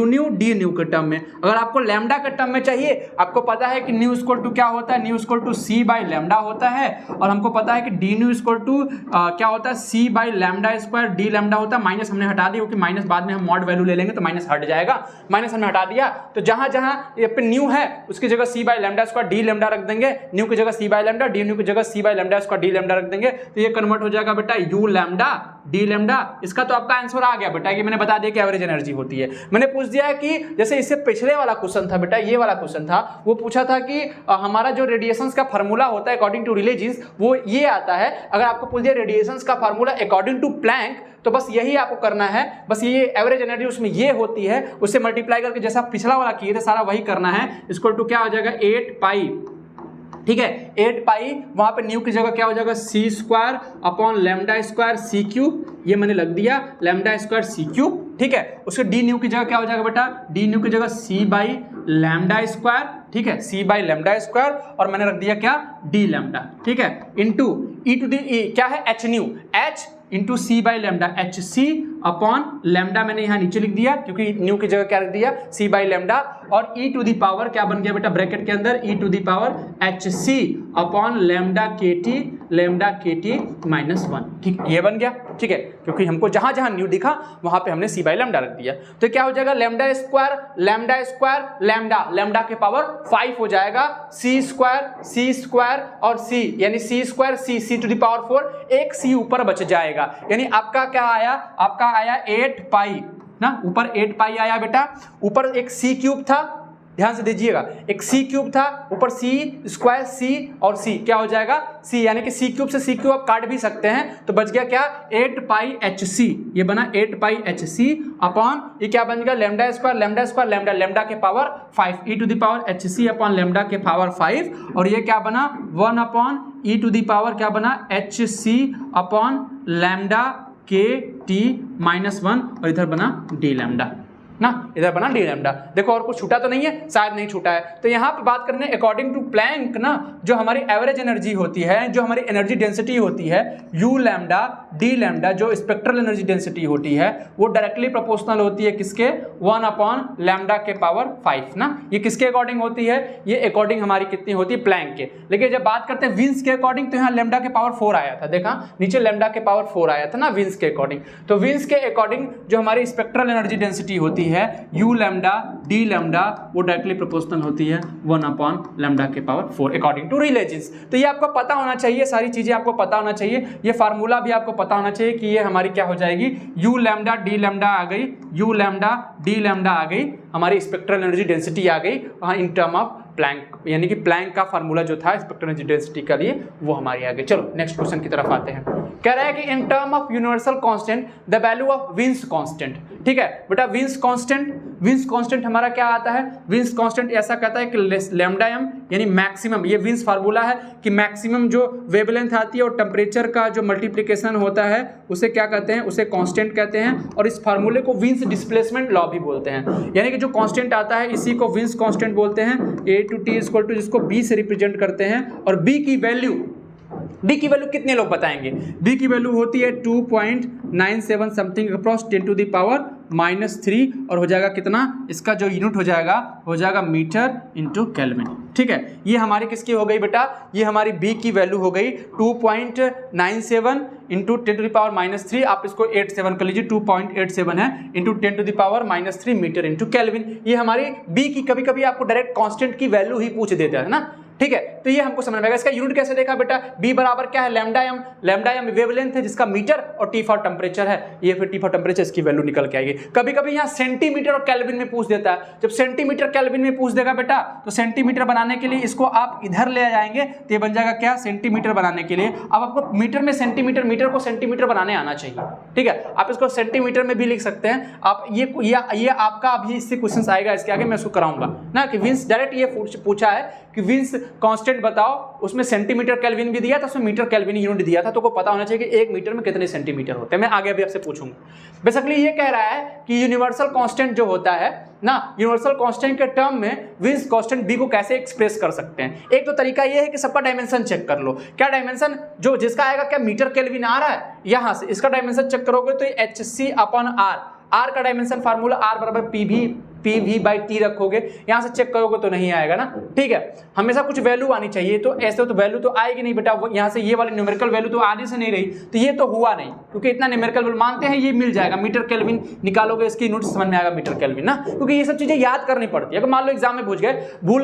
न्यू डी न्यू के टर्म में, अगर आपको लैम्डा के टर्म में चाहिए, आपको पता है कि न्यू इक्वल टू क्या होता है, nu equal to c by lambda होता है, और हमको पता है कि डी न्यू इक्वल टू क्या होता है, c by lambda square d lambda होता है। माइनस हमने हटा दिया क्योंकि माइनस बाद में हम मॉड वैल्यू ले लेंगे तो माइनस हट जाएगा, माइनस हमने हटा दिया। तो जहां जहां ये पे न्यू है उसकी जगह c by lambda square d lambda रख देंगे, न्यू की जगह c by lambda, d nu की जगह c by lambda square d lambda रख देंगे, तो ये कन्वर्ट हो जाएगा बेटा यू लैम्डा डी लैम्डा। इसका तो आपका आंसर आ गया बेटा, कि मैंने बता दिया कि एवरेज एनर्जी होती है। मैंने पूछ दिया है कि जैसे इससे पिछले वाला क्वेश्चन था बेटा, ये वाला क्वेश्चन था, वो पूछा था कि हमारा जो रेडिएशंस का फार्मूला होता है अकॉर्डिंग टू रिले जीन्स वो ये आता है। अगर आपको पूछ दिया रेडिएशंस का फार्मूला अकॉर्डिंग टू प्लैंक, तो बस यही आपको करना है, बस ये एवरेज एनर्जी उसमें ये होती है, उससे मल्टीप्लाई करके जैसा पिछला वाला किए थे सारा वही करना है। इक्वल टू क्या हो जाएगा 8 पाई, ठीक है, 8 पाई, वहां पे न्यू की जगह क्या हो जाएगा C square upon lambda square सी क्यूब, ये मैंने लग दिया लैम्डा स्क्वायर सी क्यूब, ठीक है। उसके डी न्यू की जगह क्या हो जाएगा बेटा, डी न्यू की जगह सी बाई लैम्डा स्क्वायर, ठीक है, सी बाई लैम्डा स्क्वायर, और मैंने रख दिया क्या डी लैम्डा, ठीक है, इंटू ई टू दी क्या है h nu, h into c by lambda, h c upon lambda मैंने यहाँ नीचे लिख दिया क्योंकि न्यू की जगह क्या रख दिया सी बाई लैम्डा, और ई टू दी पावर क्या बन गया बेटा ब्रैकेट के अंदर e to the power h c upon lambda k T minus one, ठीक, ये बन गया, ठीक है, क्योंकि हमको जहां जहां न्यू दिखा वहां पे हमने सी बाई लैम्डा रख दिया। तो क्या हो जाएगा लैम्डा स्क्वायर लैम्डा के पावर 5 हो जाएगा, सी स्क्वायर और सी, यानी C square C to the power 4, एक सी ऊपर बच जाएगा, यानी आपका क्या आया, आपका आया 8 पाई ना, ऊपर 8 पाई आया बेटा, ऊपर एक सी क्यूब था, ध्यान से दीजिएगा, एक सी क्यूब था, ऊपर सी स्क्वायर सी और सी क्या हो जाएगा सी, यानी कि सी क्यूब से सी क्यूब आप काट भी सकते हैं, तो बच गया क्या 8 पाई एच सी, ये बना 8 पाई एच सी अपॉन ये क्या बन गया लैम्डा स्क्वायर लैम्डा के power 5 e to the power h c upon lambda के पावर 5, और ये क्या बना 1 upon e to the power क्या बना H c upon lambda KT-1 और इधर बना d लैम्डा ना, इधर बना d लैम्डा। देखो और कुछ छूटा तो नहीं है, शायद नहीं छूटा है। तो यहाँ पे बात करने अकॉर्डिंग टू प्लैंक ना, जो हमारी एवरेज एनर्जी होती है, जो हमारी एनर्जी डेंसिटी होती है u लैम्डा d लैम्डा, जो स्पेक्ट्रल एनर्जी डेंसिटी होती है वो डायरेक्टली प्रोपोर्शनल होती है किसके, 1 लैम्डा के पावर 5 ना। ये किसके अकॉर्डिंग होती है, ये अकॉर्डिंग हमारी कितनी होती है, प्लैंक के। लेकिन जब बात करते हैं विन्स के अकॉर्डिंग तो यहाँ लैम्डा के पावर 4 आया था, देखा नीचे लैम्डा के पावर 4 आया था ना विन्स के अकॉर्डिंग। तो विन्स के अकॉर्डिंग जो हमारी स्पेक्ट्रल एनर्जी डेंसिटी होती है u लैम्डा d लैम्डा वो डायरेक्टली प्रोपोर्शनल होती है 1 लैम्डा के power 4 according to Rayleigh Jeans. तो ये आपको पता होना चाहिए, सारी चीजें आपको पता होना चाहिए, ये फार्मूला भी आपको पता होना चाहिए कि ये हमारी क्या हो जाएगी, u लैम्डा d लैम्डा आ गई, u लैम्डा d लैम्डा आ गई, हमारी स्पेक्ट्रल एनर्जी डेंसिटी आ गई इन टर्म ऑफ प्लैंक, यानी कि प्लैंक का फार्मूला जो था स्पेक्ट्रल एनर्जी डेंसिटी का लिए वो हमारी आ गई। चलो नेक्स्ट क्वेश्चन की तरफ आते हैं। कह रहा है कि in term of universal constant the value of wins constant. ठीक है बेटा, विन्स कांस्टेंट हमारा क्या आता है, विन्स कांस्टेंट ऐसा कहता है कि लैम्डा m यानी मैक्सिमम, ये विन्स फार्मूला है कि मैक्सिमम जो वेवलेंथ आती है और टेम्परेचर का जो मल्टीप्लिकेशन होता है उसे क्या कहते हैं, उसे कांस्टेंट कहते हैं। और इस फार्मूले को विन्स डिस्प्लेसमेंट लॉ भी बोलते हैं, यानी कि जो कांस्टेंट आता है इसी को विन्स कांस्टेंट बोलते हैं। a to t equal to जिसको b से रिप्रेजेंट करते हैं, और b की वैल्यू कितने लोग बताएंगे, b की वैल्यू होती है 2.97 something across 10 to the power -3 और हो जाएगा कितना, इसका जो यूनिट हो जाएगा मीटर इंटू केल्विन। ठीक है, ये हमारी किसकी हो गई बेटा, ये हमारी b की वैल्यू हो गई 2.97 इंटू 10 टू द पावर -3, आप इसको 87 कर लीजिए, 2.87 है into 10 to the power -3 metre into kelvin. ये हमारी b की, कभी कभी आपको डायरेक्ट कांस्टेंट की वैल्यू ही पूछ देता है ना। ठीक है, तो ये हमको समझ में आएगा। इसका यूनिट कैसे देखा बेटा, b बराबर क्या है, लैम्डा m वेवलेंथ है जिसका मीटर, और t फॉर टेम्परेचर है, ये फिर t फॉर टेम्परेचर इसकी वैल्यू निकल के आएगी। कभी कभी यहाँ सेंटीमीटर और केल्विन में पूछ देता है, जब सेंटीमीटर केल्विन में पूछ देगा बेटा तो सेंटीमीटर बनाने के लिए इसको आप इधर ले जाएंगे तो ये बन जाएगा क्या, सेंटीमीटर बनाने के लिए। अब आपको मीटर में सेंटीमीटर, मीटर को सेंटीमीटर बनाने आना चाहिए। ठीक है, आप इसको सेंटीमीटर में भी लिख सकते हैं आप, ये आपका अभी इससे क्वेश्चन आएगा इसके आगे, मैं इसको कराऊंगा ना कि विन्स, डायरेक्ट ये पूछा है कि विन्स कांस्टेंट बताओ, उसमें सेंटीमीटर केल्विन भी दिया था, उसमें मीटर केल्विन यूनिट दिया था, तो को पता होना चाहिए कि 1 मीटर में कितने सेंटीमीटर होते हैं। मैं आगे अभी आपसे पूछूंगा। बेसिकली ये कह रहा है कि यूनिवर्सल कांस्टेंट जो होता है ना, यूनिवर्सल कांस्टेंट के टर्म में विन्स कांस्टेंट b को कैसे एक्सप्रेस कर सकते हैं। एक तो तरीका ये है कि सबका डायमेंशन चेक कर लो, क्या डायमेंशन जो जिसका आएगा, क्या मीटर केल्विन आ रहा है, यहां से इसका डायमेंशन चेक करोगे तो hc/r, r का डायमेंशन फार्मूला r बराबर pv/t रखोगे, यहां से चेक करोगे तो नहीं आएगा ना। ठीक है, हमेशा कुछ वैल्यू आनी चाहिए, तो ऐसे तो वैल्यू तो आएगी नहीं बेटा, यहां से ये वाली न्यूमेरिकल वैल्यू तो आने से नहीं रही, तो ये तो हुआ नहीं, क्योंकि इतना न्यूमेरिकल वैल्यू मानते हैं ये मिल जाएगा। मीटर केल्विन निकालोगे, इसकी यूनिट समझ में आएगा मीटर केल्विन ना, क्योंकि ये सब चीजें याद करनी पड़ती है। अगर मान लो एग्जाम में भूल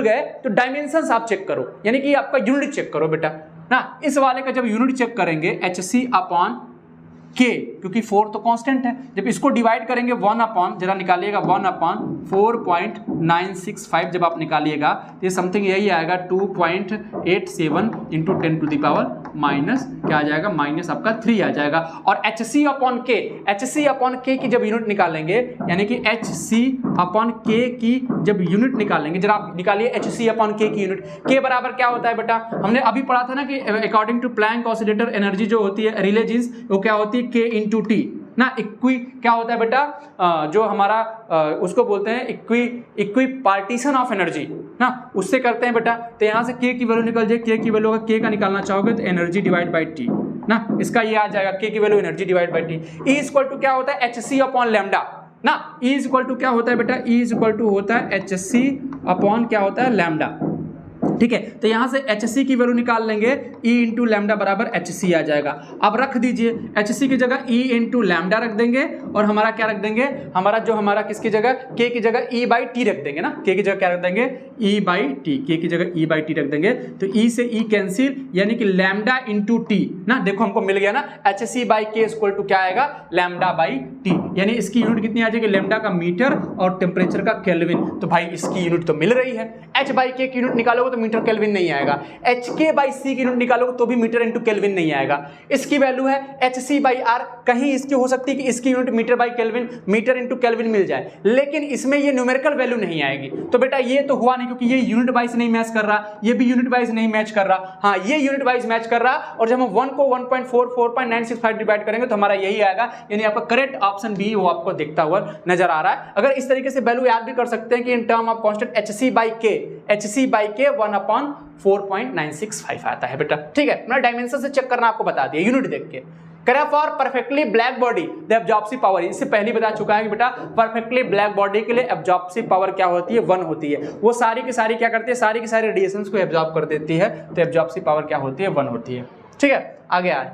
गए तो डायमेंशन आप चेक करो, यानी कि आपका यूनिट चेक करो बेटा ना। इस वाले का जब यूनिट चेक करेंगे hc/k, क्योंकि 4 तो कांस्टेंट है, जब इसको डिवाइड करेंगे 1 जरा निकालिएगा 1/4.965 जब आप निकालिएगा तो ये समथिंग यही आएगा 2.87 into 10 to the power minus क्या आ जाएगा, माइनस आपका 3 आ जाएगा। और hc/k की जब यूनिट निकालेंगे, यानी कि hc/k की जब यूनिट निकालेंगे, जरा आप निकालिए hc/k की यूनिट। k बराबर क्या होता है बेटा, हमने अभी पढ़ा था ना कि according to Planck oscillator energy जो होती है रिले जीन्स, वो क्या होती है, k इंटू टी ना। इक्वी क्या होता है बेटा, जो हमारा उसको बोलते हैं इक्वी पार्टीशन ऑफ एनर्जी ना, उससे करते हैं बेटा। तो यहाँ से k की वैल्यू निकल जाए, k की वैल्यू अगर k का निकालना चाहोगे तो एनर्जी डिवाइड बाई टी ना, इसका ये आ जाएगा k की value energy divide by T. E equal to क्या होता है, hc/लैम्डा ना। E इक्वल टू क्या होता है बेटा, E इक्वल टू होता है hc/ क्या होता है, लैम्डा। ठीक है, तो यहां से hc की वैल्यू निकाल लेंगे, E इंटू लैम्डा बराबर hc आ जाएगा। अब रख दीजिए hc की जगह E इंटू लैम्डा रख देंगे, और हमारा क्या रख देंगे, हमारा किसकी जगह, k की जगह E/t रख देंगे ना। k की जगह क्या रख देंगे, E/t, k की जगह E/t रख देंगे, तो E से E कैंसिल, यानी कि लैम्डा इंटू टी ना। देखो हमको मिल गया ना, hc/k इक्वल टू क्या आएगा, लैम्डा/t, यानी इसकी यूनिट कितनी आ जाएगी, लैम्डा का मीटर और टेम्परेचर का केल्विन। तो भाई इसकी यूनिट तो मिल रही है, h/k की यूनिट निकालोगे तो मीटर केल्विन नहीं आएगा। HK/C की यूनिट निकालोगे तो भी मीटर इंटू केल्विन नहीं आएगा। इसकी वैल्यू है HC/R, कहीं इसकी हो सकती है कि इसकी unit metre by kelvin, metre into kelvin मिल जाए, लेकिन इसमें ये न्यूमेरिकल वैल्यू नहीं आएगी। तो बेटा ये तो हुआ नहीं, क्योंकि ये यूनिट वाइज नहीं मैच कर रहा, ये भी यूनिट वाइज नहीं मैच कर रहा। हाँ, ये यूनिट वाइज मैच कर रहा, और जब हम 1 को 1.44.965 डिवाइड करेंगे तो हमारा यही आएगा, यानी आपका करेक्ट ऑप्शन बी वो आपको दिखता हुआ नजर आ रहा है। अगर इस तरीके से वैल्यू याद भी कर सकते हैं कि in term of constant HC/K 1/4.965 आता है बेटा। ठीक है, मैं डायमेंशन से चेक करना आपको बता दिया, यूनिट देख के। करें for perfectly black body the absorptive power, इससे पहले बता चुका है कि बेटा परफेक्टली ब्लैक बॉडी के लिए एब्जॉर्प्टिव पावर क्या होती है, 1 होती है। वो सारी की सारी क्या करती है, सारी की सारी रेडिएशंस को एब्जॉर्ब कर देती है, तो एब्जॉर्प्टिव पावर क्या होती है, 1 होती है। ठीक है, आगे आए।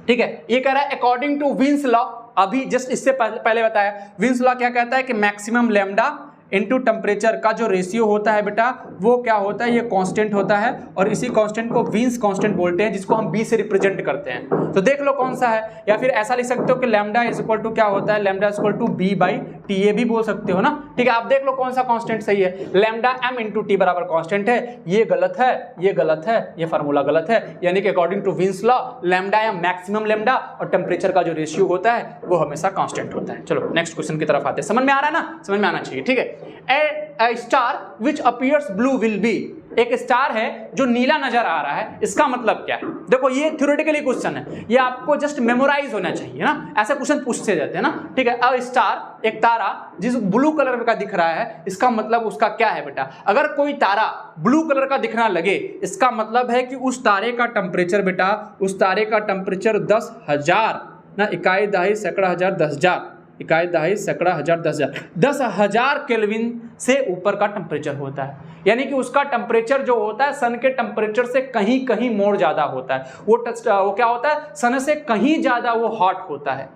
ठीक है, ये कह रहा है अकॉर्डिंग टू विन्स लॉ, अभी जस्ट इससे पहले बताया विन्स लॉ क्या कहता है कि मैक्सिमम लैम्डा इनटू टेम्परेचर का जो रेशियो होता है बेटा वो क्या होता है, ये कांस्टेंट होता है, और इसी कांस्टेंट को विन्स कांस्टेंट बोलते हैं, जिसको हम बी से रिप्रेजेंट करते हैं। तो देख लो कौन सा है, या फिर ऐसा लिख सकते हो कि लैम्डा इज इक्वल टू क्या होता है, lambda is equal to B/T, ये भी बोल सकते हो ना। ठीक है, आप देख लो कौन सा कांस्टेंट सही है, लैम्डा m इंटू टी बराबर कांस्टेंट है, ये गलत है, ये गलत है, ये फार्मूला गलत है, यानी कि according to Wien's law lambda या मैक्सिमम लैम्डा और टेम्परेचर का जो रेशियो होता है वो हमेशा कांस्टेंट होता है। चलो नेक्स्ट क्वेश्चन की तरफ आते हैं, समझ में आ रहा है ना, समझ में आना चाहिए। ठीक है, A star which appears blue will be, एक स्टार है जो नीला नजर आ रहा है, इसका मतलब क्या है। देखो ये थ्योरेटिकली क्वेश्चन है, ये आपको जस्ट मेमोराइज होना चाहिए ना, ऐसे क्वेश्चन पूछते जाते हैं ना। ठीक है, अब स्टार एक तारा जिस ब्लू कलर का दिख रहा है, इसका मतलब उसका क्या है बेटा, अगर कोई तारा ब्लू कलर का दिखना लगे, इसका मतलब है कि उस तारे का टेम्परेचर बेटा, उस तारे का टेम्परेचर 10,000 ना, इकाई दहाई सैकड़ा हजार 10,000, इकाई दहाई सैकड़ा हजार 10,000 केल्विन से ऊपर का टेम्परेचर होता है। यानी कि उसका टेम्परेचर जो होता है सन के टेम्परेचर से कहीं कहीं मोर ज्यादा होता है, वो क्या होता है, सन से कहीं ज्यादा वो हॉट होता है।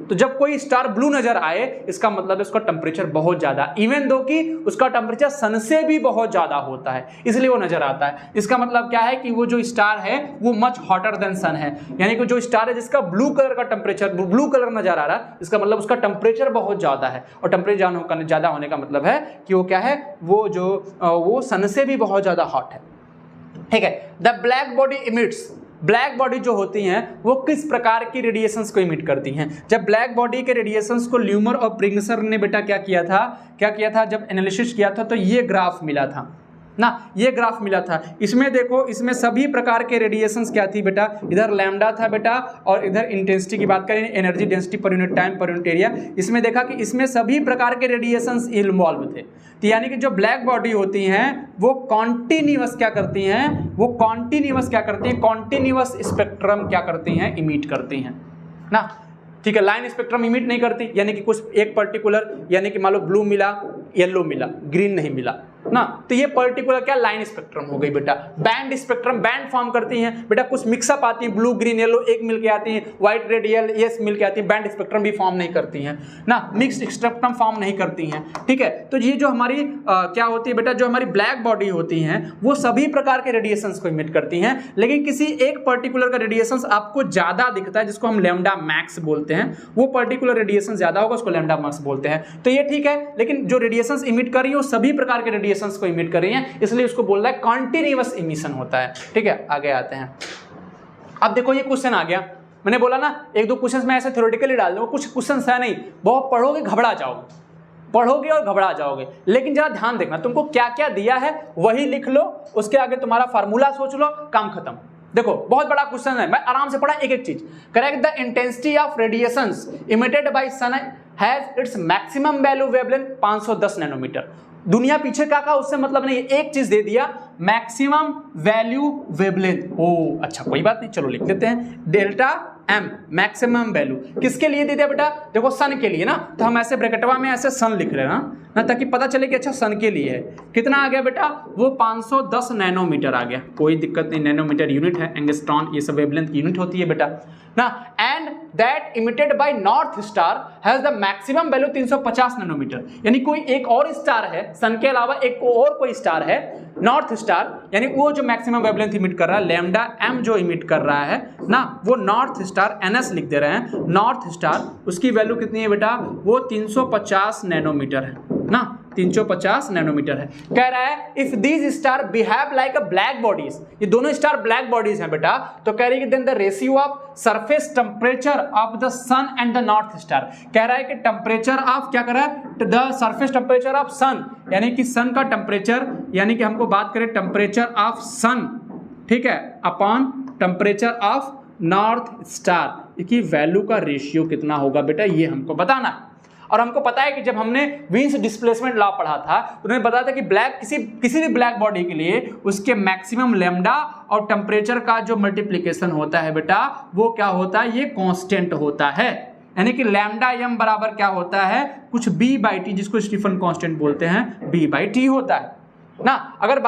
तो जब कोई स्टार ब्लू नजर आए, इसका मतलब है उसका टेम्परेचर बहुत ज्यादा, इवन दो कि उसका टेम्परेचर सन से भी बहुत ज्यादा होता है, इसलिए वो नजर आता है। इसका मतलब क्या है कि वो जो स्टार है वो मच हॉटर देन सन है, यानी कि जो स्टार है जिसका ब्लू कलर का टेम्परेचर, ब्लू कलर नजर आ रहा है, इसका मतलब उसका टेम्परेचर बहुत ज्यादा है, और टेम्परेचर ज्यादा होने का मतलब है कि वो क्या है, वो सन से भी बहुत ज्यादा हॉट है। ठीक है, the black body emits, black body जो होती हैं वो किस प्रकार की रेडिएशंस को इमिट करती हैं। जब ब्लैक बॉडी के रेडिएशंस को ल्यूमर और प्रिंगसर ने बेटा क्या किया था, जब एनालिसिस किया था तो ये ग्राफ मिला था ना, ये ग्राफ मिला था। इसमें देखो, इसमें सभी प्रकार के रेडिएशंस क्या थी बेटा, इधर लैम्डा था बेटा, और इधर इंटेंसिटी की बात करें, एनर्जी डेंसिटी पर यूनिट टाइम पर यूनिट एरिया, इसमें देखा कि इसमें सभी प्रकार के रेडिएशंस इन्वॉल्व थे। तो यानी कि जो ब्लैक बॉडी होती हैं वो कॉन्टिन्यूअस क्या करती हैं, कॉन्टिन्यूअस स्पेक्ट्रम क्या करती हैं, इमिट करती हैं ना। ठीक है, लाइन स्पेक्ट्रम इमिट नहीं करती, यानी कि कुछ एक पर्टिकुलर, यानी कि मान लो ब्लू मिला, येलो मिला, ग्रीन नहीं मिला ना, तो ये पर्टिकुलर क्या लाइन स्पेक्ट्रम हो गई बेटा। बैंड स्पेक्ट्रम, बैंड फॉर्म करती हैं बेटा, कुछ मिक्सअप आती है, ब्लू ग्रीन येलो एक मिलके आती है, व्हाइट रेड येलो मिलके आती है, बैंड स्पेक्ट्रम भी फॉर्म नहीं करती हैं ना, मिक्स्ड स्पेक्ट्रम फॉर्म नहीं करती हैं। ठीक है, तो ये जो हमारी क्या होती है बेटा, जो हमारी ब्लैक बॉडी होती हैं वो सभी प्रकार के रेडिएशंस को इमिट करती हैं, लेकिन किसी एक पर्टिकुलर का रेडिएशंस आपको ज्यादा दिखता है, जिसको हम लैम्डा मैक्स बोलते हैं, वो पर्टिकुलर रेडिएशन ज्यादा होगा, उसको लैम्डा मैक्स बोलते हैं। तो ये ठीक है, लेकिन जो रेडिएशंस इमिट कर रही है वो सभी प्रकार के रेडिएशंस को इमिट कर रही हैं, इसलिए उसको बोल रहा है कॉन्टिन्यूअस इमिशन होता है। ठीक है, आगे आते हैं। अब देखो ये क्वेश्चन आ गया, मैंने बोला ना एक दो क्वेश्चन मैं ऐसे थ्योरेटिकली डाल दूंगा, कुछ क्वेश्चन है नहीं, बहुत पढ़ोगे घबरा जाओगे, पढ़ोगे और घबरा जाओगे। लेकिन जरा ध्यान देखना, तुमको क्या क्या दिया है वही लिख लो, उसके आगे तुम्हारा फार्मूला सोच लो, काम खत्म। देखो बहुत बड़ा क्वेश्चन है, मैं आराम से पढ़ा एक एक चीज। Correct the intensity of radiations emitted by sun has its maximum value wavelength 510 nanometre. दुनिया पीछे का उससे मतलब नहीं, एक चीज दे दिया मैक्सिमम वैल्यू वेवलेंथ। ओ अच्छा कोई बात नहीं, चलो लिख देते हैं डेल्टा एम मैक्सिमम वैल्यू किसके लिए दे दिया बेटा, देखो सन के लिए ना, तो हम ऐसे ब्रैकेटवा में ऐसे सन लिख रहे हैं ना, ताकि पता चले कि अच्छा सन के लिए है। कितना आ गया बेटा, वो 510 नैनोमीटर आ गया, कोई दिक्कत नहीं, नैनोमीटर यूनिट है, एंगस्ट्रॉन ये सब वेवलेंथ की यूनिट होती है बेटा ना। And that emitted by North Star has the maximum value 350 nanometre, यानी कोई एक और स्टार है सन के अलावा, एक और कोई स्टार है नॉर्थ स्टार, यानी वो जो मैक्सिमम वेवलेंथ इमिट कर रहा है, लैम्डा एम जो इमिट कर रहा है ना, वो नॉर्थ स्टार एनएस लिख दे रहे हैं, नॉर्थ स्टार उसकी वैल्यू कितनी है बेटा, वो 350 नैनोमीटर है ना, 350 नैनोमीटर है। कह रहा है if these star behave like a black bodies, ये दोनों स्टार ब्लैक बॉडीज हैं बेटा, तो कह रही है then the ratio of surface temperature of the sun and the north Star, कह रहा है कि टेम्परेचर ऑफ क्या कर रहा है द सरफेस टेम्परेचर ऑफ सन, यानी कि सन का टेम्परेचर, यानी कि हमको बात करें टेम्परेचर ऑफ सन, ठीक है, upon temperature of north star की वैल्यू का रेशियो कितना होगा बेटा, ये हमको बताना है। और हमको पता है कि जब हमने विंस डिस्प्लेसमेंट लॉ पढ़ा था तो उन्होंने बताया था कि ब्लैक किसी भी ब्लैक बॉडी के लिए उसके मैक्सिमम लैम्डा और टेम्परेचर का जो मल्टीप्लिकेशन होता है बेटा वो क्या होता है, ये कांस्टेंट होता है, यानी कि लैम्डा एम बराबर क्या होता है, कुछ b बाई टी, जिसको स्टीफन कांस्टेंट बोलते हैं, b बाई टी होता है ना। अगर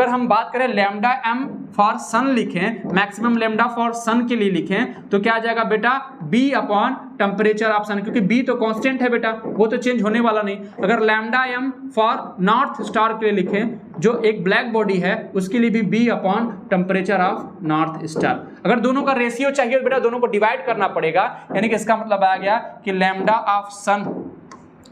हम बात करें लैम्डा एम फॉर सन लिखें, मैक्सिमम लैम्डा फॉर सन के लिए लिखें तो क्या आ जाएगा बेटा b अपॉन टेम्परेचर ऑफ सन, क्योंकि b तो कांस्टेंट है बेटा, वो तो चेंज होने वाला नहीं। अगर lambda m for North Star के लिए लिखें जो एक ब्लैक बॉडी है उसके लिए भी b upon temperature of north star. अगर दोनों का रेशियो चाहिए तो बेटा दोनों को डिवाइड करना पड़ेगा, यानी कि इसका मतलब आ गया कि लैम्डा ऑफ सन,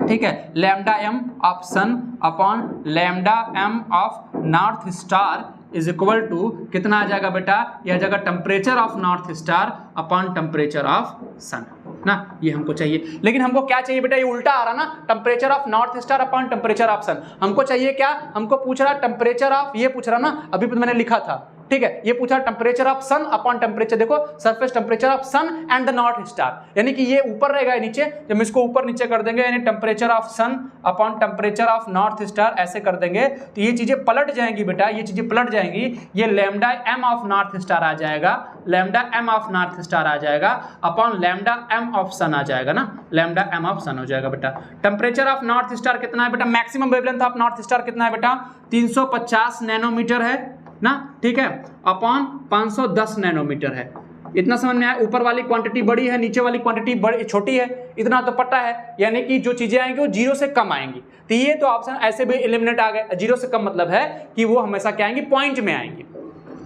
ठीक है, lambda m of sun upon lambda m of north star is equal to कितना आ जाएगा बेटा, यह आ जाएगा temperature of north star upon temperature of sun ना, ये हमको चाहिए। लेकिन हमको क्या चाहिए बेटा, ये उल्टा आ रहा ना, temperature of north star upon temperature of sun. हमको चाहिए क्या, हमको पूछ रहा टेम्परेचर ऑफ, ये पूछ रहा ना, अभी मैंने लिखा था, ठीक है, ये पूछा temperature of sun upon temperature, देखो surface temperature of sun and the north star, यानी कि ये ऊपर रहेगा नीचे, जब हम इसको ऊपर नीचे कर देंगे यानी temperature of sun upon temperature of north Star ऐसे कर देंगे तो ये चीजें पलट जाएंगी बेटा, ये चीजें पलट जाएंगी, ये lambda m of north star आ जाएगा, lambda m of north star आ जाएगा upon lambda m of sun आ जाएगा ना, लैम्डा एम ऑफ सन हो जाएगा बेटा। टेम्परेचर ऑफ नॉर्थ स्टार कितना है बेटा, maximum wavelength of north star कितना है बेटा, 350 नैनोमीटर है ना, ठीक है, अपॉन 510 नैनोमीटर है। इतना समझ में आया, ऊपर वाली क्वांटिटी बड़ी है, नीचे वाली क्वांटिटी बड़ी छोटी है, इतना तो पता है, यानी कि जो चीजें आएंगी वो जीरो से कम आएंगी। तो ये तो ऑप्शन ऐसे भी एलिमिनेट आ गए, जीरो से कम मतलब है कि वो हमेशा क्या आएंगी, पॉइंट में आएंगी।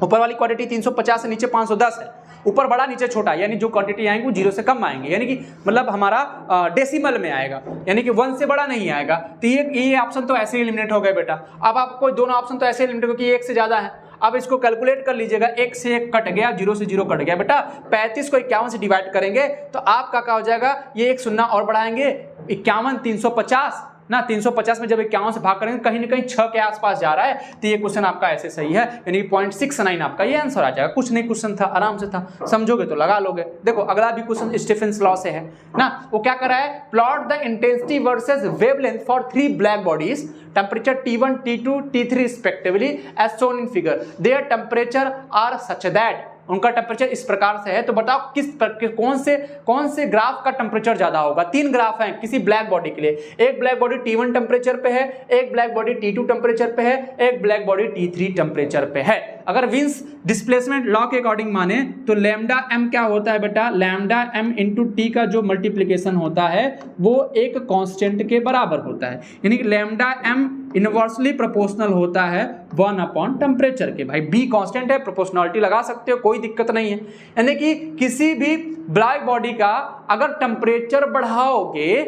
ऊपर वाली क्वांटिटी 350 है, नीचे 510 है, ऊपर बड़ा नीचे छोटा, यानी जो क्वांटिटी आएंगी वो जीरो से कम आएंगे, यानी कि मतलब हमारा डेसिमल में आएगा, यानी कि 1 से बड़ा नहीं आएगा। तो ये ऑप्शन तो ऐसे ही एलिमिनेट हो गए बेटा। अब आपको दोनों ऑप्शन तो ऐसे एलिमिनेट हो कि 1 से ज्यादा है। अब इसको कैलकुलेट कर लीजिएगा, 1 से 1 कट गया, 0 से 0 कट गया बेटा, 35 को 51 से डिवाइड करेंगे तो आपका क्या हो जाएगा, ये एक शून्य और बढ़ाएंगे, 51 350 ना, 350 में जब 51 से भाग करेंगे कहीं ना कहीं 6 के आसपास जा रहा है, तो ये क्वेश्चन आपका ऐसे सही है, यानी 0.69 आपका ये आंसर आ जाएगा। कुछ नहीं क्वेश्चन था, आराम से था, समझोगे तो लगा लोगे। देखो अगला भी क्वेश्चन स्टीफेंस लॉ से है ना, वो क्या कर रहा है, plot the intensity versus wavelength for 3 black bodies, temperature T1 T2 T3 respectively as shown in figure, their temperature are such that, उनका टेम्परेचर इस प्रकार से है, तो बताओ कौन से ग्राफ का टेम्परेचर ज्यादा होगा। 3 ग्राफ हैं किसी ब्लैक बॉडी के लिए, एक ब्लैक बॉडी T1 टेम्परेचर पे है, एक ब्लैक बॉडी T2 टेम्परेचर पे है, एक ब्लैक बॉडी T3 टेम्परेचर पे है। अगर विंस डिस्प्लेसमेंट लॉ के अकॉर्डिंग माने तो लैम्डा एम क्या होता है बेटा, लैम्डा एम इंटू टी का जो मल्टीप्लीकेशन होता है वो एक कांस्टेंट के बराबर होता है, यानी कि लैम्डा एम इनवर्सली प्रोपोर्शनल होता है 1 अपॉन टेम्परेचर के। भाई बी कांस्टेंट है, प्रोपोर्शनलिटी लगा सकते हो, कोई दिक्कत नहीं है। यानी कि किसी भी ब्लैक बॉडी का अगर टेम्परेचर बढ़ाओगे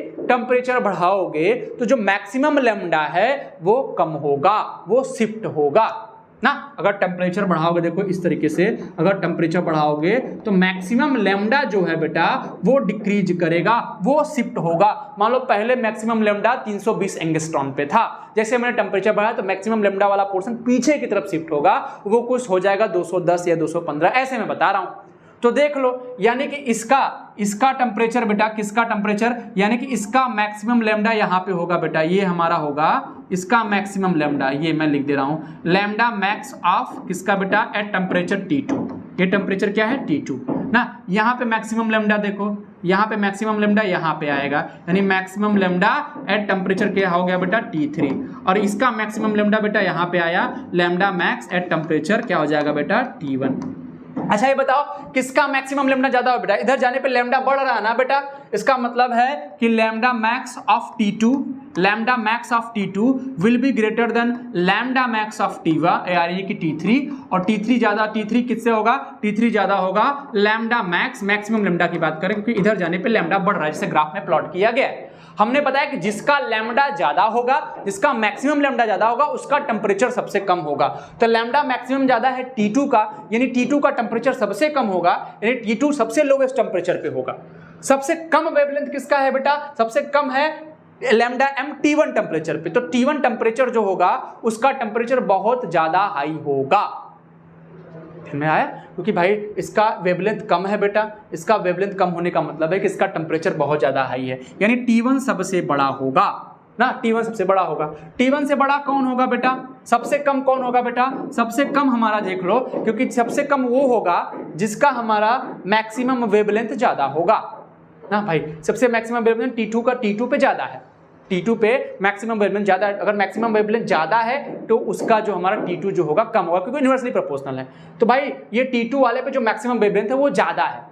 तो जो मैक्सिमम लैम्डा है वो कम होगा, वो शिफ्ट होगा ना। अगर टेम्परेचर बढ़ाओगे, देखो इस तरीके से अगर टेम्परेचर बढ़ाओगे तो मैक्सिमम लैम्डा जो है बेटा वो डिक्रीज करेगा, वो शिफ्ट होगा। मान लो पहले मैक्सिमम लैम्डा 320 एंगस्ट्रॉन पे था, जैसे मैंने टेम्परेचर बढ़ाया तो मैक्सिमम लैम्डा वाला पोर्शन पीछे की तरफ शिफ्ट होगा, वो कुछ हो जाएगा 210 या 215, ऐसे मैं बता रहा हूं। तो देख लो, यानी कि इसका टेम्परेचर बेटा, किसका टेम्परेचर, यानी कि इसका मैक्सिमम लैम्डा यहाँ पे होगा बेटा, ये हमारा होगा इसका मैक्सिमम लैम्डा, ये मैं लिख दे रहा हूं, लैम्डा मैक्स ऑफ किसका बेटा, एट टेम्परेचर T2। ये टेम्परेचर क्या है, T2 ना। यहाँ पे मैक्सिमम लैम्डा देखो, यहाँ पे मैक्सिमम लैम्डा यहाँ पे आएगा, यानी मैक्सिमम लैम्डा एट टेम्परेचर क्या हो गया बेटा, T3, और इसका मैक्सिमम लैम्डा बेटा यहाँ पे आया, लैम्डा मैक्स एट टेम्परेचर क्या हो जाएगा बेटा, T1। अच्छा ये बताओ किसका मैक्सिमम लैम्डा ज्यादा हो बेटा, इधर जाने पे लैम्डा बढ़ रहा है ना बेटा, इसका मतलब है कि lambda max of T2 will be greater than lambda max of T1 यानी कि T3, और T3 किससे होगा, T3 ज्यादा होगा लैम्डा मैक्सिमम लैम्डा की बात करें, क्योंकि इधर जाने पे लैम्डा बढ़ रहा है, जैसे ग्राफ में प्लॉट किया गया है। हमने बताया कि जिसका लैम्डा ज्यादा होगा, जिसका मैक्सिमम लैम्डा ज्यादा होगा, उसका टेम्परेचर सबसे कम होगा। तो लैम्डा मैक्सिमम ज्यादा है T2 का, यानी T2 का टेम्परेचर सबसे कम होगा, यानी T2 सबसे लोवेस्ट टेम्परेचर पे होगा। सबसे कम वेवलेंथ किसका है बेटा? सबसे कम है लैम्डा m T1 टेम्परेचर पे। तो T1 टेम्परेचर जो होगा उसका टेम्परेचर बहुत ज्यादा हाई होगा। में आया? क्योंकि भाई इसका वेवलेंथ कम है बेटा, इसका वेवलेंथ कम होने का मतलब है कि इसका टेम्परेचर बहुत ज्यादा हाई है, यानी T1 सबसे बड़ा होगा ना, T1 सबसे बड़ा होगा। T1 से बड़ा कौन होगा बेटा? सबसे कम कौन होगा बेटा? सबसे कम हमारा देख लो, क्योंकि सबसे कम वो होगा जिसका हमारा मैक्सिमम वेवलेंथ ज्यादा होगा ना भाई। सबसे मैक्सिमम वेवलेंथ T2 का T2 पे ज्यादा है, T2 पे मैक्सिमम वेवलेंथ ज्यादा है। अगर मैक्सिमम वेवलेंथ ज्यादा है तो उसका जो हमारा T2 जो होगा कम होगा, क्योंकि इन्वर्सली प्रोपोर्शनल है। तो भाई ये T2 वाले पे जो मैक्सिमम वेवलेंथ है वो ज्यादा है,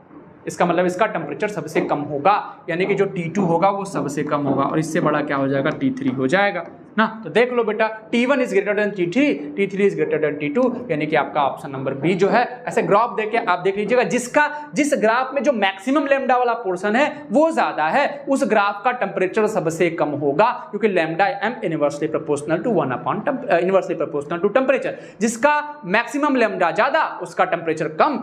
इसका मतलब इसका टेम्परेचर सबसे कम होगा, यानी कि जो T2 होगा वो सबसे कम होगा, और इससे बड़ा क्या हो जाएगा? T3 हो जाएगा ना। तो देख लो बेटा, T1 is greater than T3, T3 is greater than T2, यानी कि आपका ऑप्शन नंबर बी जो है। ऐसे ग्राफ देके आप देख लीजिएगा, जिस ग्राफ में जो मैक्सिमम लैम्डा वाला पोर्शन है वो ज्यादा है, उस ग्राफ का टेम्परेचर सबसे कम होगा, क्योंकि lambda m inversely proportional to inversely to temperature. जिसका मैक्सिमम लैम्डा ज्यादा उसका टेम्परेचर कम।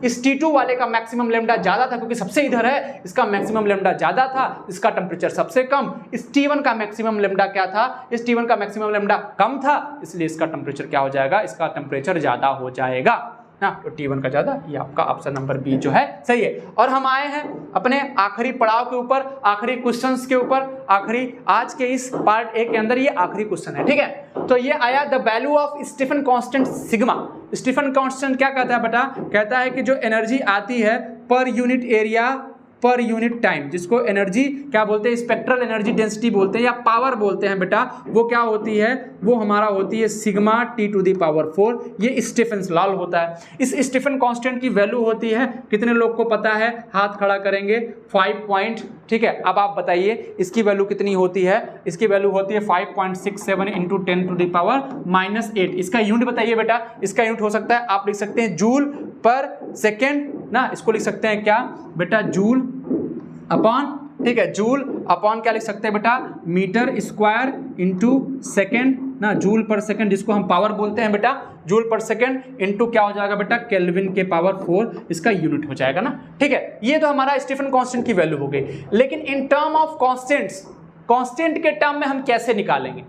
इस T2 वाले का मैक्सिमम लैम्डा ज्यादा था, क्योंकि सबसे इधर है, इसका मैक्सिमम लैम्डा ज्यादा था, इसका टेम्परेचर सबसे कम। इस T1 का मैक्सिमम लैम्डा क्या था? इस T1 का मैक्सिमम लैम्डा कम था, इसलिए इसका टेम्परेचर क्या हो जाएगा? इसका टेम्परेचर ज्यादा हो जाएगा ना। तो T1 का ज्यादा, ये आपका ऑप्शन नंबर बी जो है सही है। और हम आए हैं अपने आखिरी पड़ाव के ऊपर, आखिरी क्वेश्चंस के ऊपर, आखिरी आज के इस पार्ट ए के अंदर ये आखिरी क्वेश्चन है, ठीक है। तो ये आया the value of Stefan constant sigma. Stefan constant क्या कहता है बेटा? कहता है कि जो एनर्जी आती है पर यूनिट एरिया पर यूनिट टाइम, जिसको एनर्जी क्या बोलते हैं? स्पेक्ट्रल एनर्जी डेंसिटी बोलते हैं या पावर बोलते हैं बेटा। वो क्या होती है? वो हमारा होती है सिग्मा T⁴। ये स्टीफन लॉ होता है। इस स्टीफन कांस्टेंट की वैल्यू होती है, कितने लोग को पता है? हाथ खड़ा करेंगे। 5 पॉइंट, ठीक है। अब आप बताइए इसकी वैल्यू कितनी होती है? इसकी वैल्यू होती है 5.67 इंटू 10⁻⁸ इसका यूनिट बताइए बेटा। इसका यूनिट हो सकता है, आप लिख सकते हैं जूल पर सेकेंड ना, इसको लिख सकते हैं क्या बेटा? जूल अपॉन, ठीक है, जूल अपॉन क्या लिख सकते हैं बेटा? मीटर स्क्वायर इंटू सेकेंड ना, जूल पर सेकेंड, जिसको हम पावर बोलते हैं बेटा, जूल पर सेकेंड इंटू क्या हो जाएगा बेटा? केल्विन के पावर 4, इसका यूनिट हो जाएगा ना, ठीक है। ये तो हमारा स्टीफन कांस्टेंट की वैल्यू हो गई। लेकिन in term of constants, constant के टर्म में हम कैसे निकालेंगे?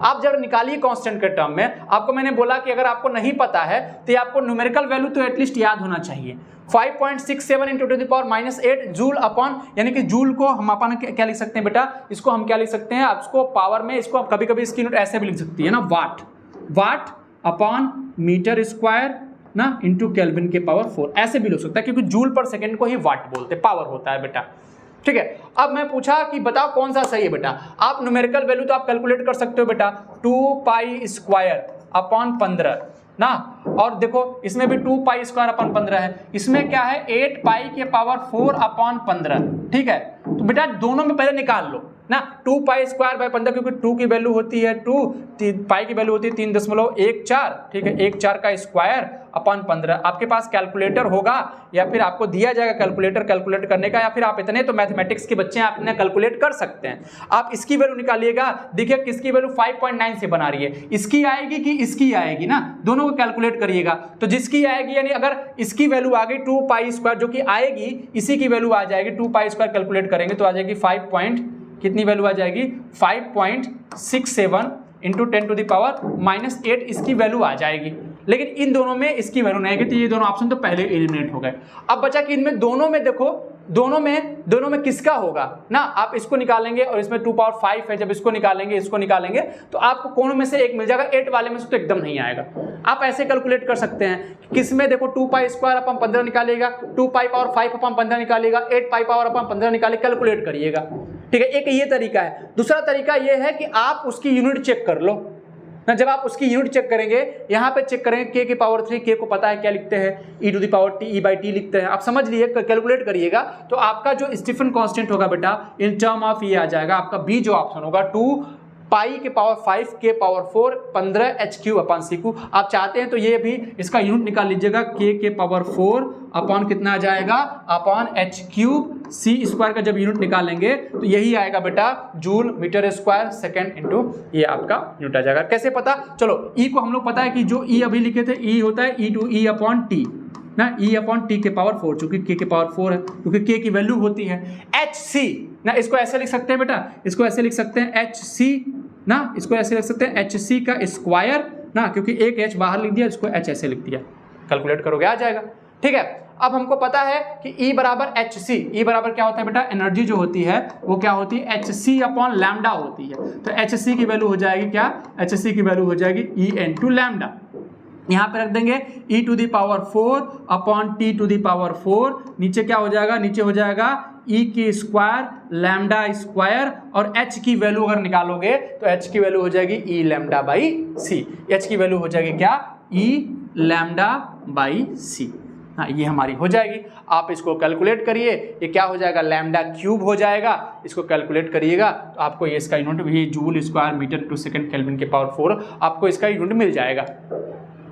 आप जब निकालिए कांस्टेंट के टर्म में, आपको मैंने बोला कि अगर आपको नहीं पता है तो ये आपको न्यूमेरिकल वैल्यू तो एटलीस्ट याद होना चाहिए। 5.67 इंटू 10⁻⁸ जूल अपॉन, यानी कि जूल को हम अपन क्या लिख सकते हैं बेटा? इसको हम क्या लिख सकते हैं? आप इसको पावर में, इसको कभी कभी इसकी यूनिट ऐसे भी लिख सकती है ना, वाट अपॉन मीटर स्क्वायर ना इंटू केल्विन के पावर 4, ऐसे भी लिख सकता है, क्योंकि जूल पर सेकेंड को ही वाट बोलते, पावर होता है बेटा, ठीक है। अब मैं पूछा कि बताओ कौन सा सही है बेटा? आप न्यूमेरिकल वैल्यू तो आप कैलकुलेट कर सकते हो बेटा, 2π² अपॉन 15 ना, और देखो इसमें भी 2π² अपॉन 15 है, इसमें क्या है? 8π के पावर 4 अपॉन 15, ठीक है। तो बेटा दोनों में पहले निकाल लो ना, 2π²/15, क्योंकि 2 की वैल्यू होती है 2, पाई की वैल्यू होती है 3.14, ठीक है। 1/4 का स्क्वायर अपॉन 15। आपके पास कैलकुलेटर होगा या फिर आपको दिया जाएगा कैलकुलेटर कैलकुलेट करने का, या फिर आप इतने तो मैथमेटिक्स के बच्चे हैं, आप इन्हें कैलकुलेट कर सकते हैं। आप इसकी वैल्यू निकालिएगा, देखिए किसकी वैल्यू 5.9 से बना रही है, इसकी आएगी कि इसकी आएगी ना, दोनों को कैलकुलेट करिएगा। तो जिसकी आएगी, यानी अगर इसकी वैल्यू आ गई 2π² जो कि आएगी, इसी की वैल्यू आ जाएगी 2π² कैलकुलेट करेंगे तो आ जाएगी 5 कितनी वैल्यू आ जाएगी? 5.67 इंटू 10⁻⁸ इसकी वैल्यू आ जाएगी। लेकिन इन दोनों में इसकी वैल्यू नहीं आएगी, तो ये दोनों ऑप्शन तो पहले एलिमिनेट हो गए। अब बचा कि इनमें दोनों में देखो, दोनों में किसका होगा ना, आप इसको निकालेंगे और इसमें 2⁵ है, जब इसको निकालेंगे तो आपको कोनो में से एक मिल जाएगा, 8 वाले में से तो एकदम नहीं आएगा। आप ऐसे कैलकुलेट कर सकते हैं, किसमें देखो 2π² अपॉन 15 निकालिएगा, 2π⁵ अपॉन 15 निकालिएगा, 8π अपॉन 15 निकालिए, कैलकुलेट करिएगा, ठीक है। एक ये तरीका है। दूसरा तरीका ये है कि आप उसकी यूनिट चेक कर लो ना, जब आप उसकी यूनिट चेक करेंगे, यहाँ पे चेक करेंगे k की पावर 3, k को पता है क्या लिखते हैं? e⁻t लिखते हैं, आप समझ लिए, कैलकुलेट करिएगा तो आपका जो स्टीफन कांस्टेंट होगा बेटा इन टर्म ऑफ ये आ जाएगा, आपका बी जो ऑप्शन होगा पाई के पावर 5 के पावर 4 15 h³ आप चाहते हैं तो ये भी इसका यूनिट निकाल लीजिएगा, के पावर 4 अपॉन कितना आ जाएगा अपॉन h³c² का जब यूनिट निकालेंगे तो यही आएगा बेटा joule metre square second into ये आपका यूनिट आ जाएगा। कैसे पता, चलो ई को हम लोग पता है कि जो ई अभी लिखे थे ई होता है E/E अपॉन टी ना, E/T के पावर 4, चूंकि k के पावर 4 है, क्योंकि k की वैल्यू होती है hc ना, इसको ऐसे लिख सकते हैं बेटा, इसको ऐसे लिख सकते हैं hc ना, इसको ऐसे लिख सकते हैं hc का स्क्वायर ना, क्योंकि एक h बाहर लिख दिया, इसको h ऐसे लिख दिया, कैलकुलेट करोगे आ जाएगा। ठीक है, अब हमको पता है कि E बराबर hc, E बराबर क्या होता है बेटा, एनर्जी जो होती है वो क्या होती है hc अपॉन लैम्डा होती है, तो hc की वैल्यू हो जाएगी क्या, hc की वैल्यू हो जाएगी E इनटू लैम्डा, यहाँ पे रख देंगे E⁴ अपॉन T⁴, नीचे क्या हो जाएगा, नीचे हो जाएगा E की स्क्वायर लैम्डा स्क्वायर, और H की वैल्यू अगर निकालोगे तो H की वैल्यू हो जाएगी E lambda by C, H की वैल्यू हो जाएगी क्या, E लैम्डा बाई C। हाँ, ये हमारी हो जाएगी। आप इसको कैलकुलेट करिए, ये क्या हो जाएगा, λ³ हो जाएगा, इसको कैलकुलेट करिएगा तो आपको ये इसका यूनिट भी joule square metre to second kelvin के पावर 4 आपको इसका यूनिट मिल जाएगा।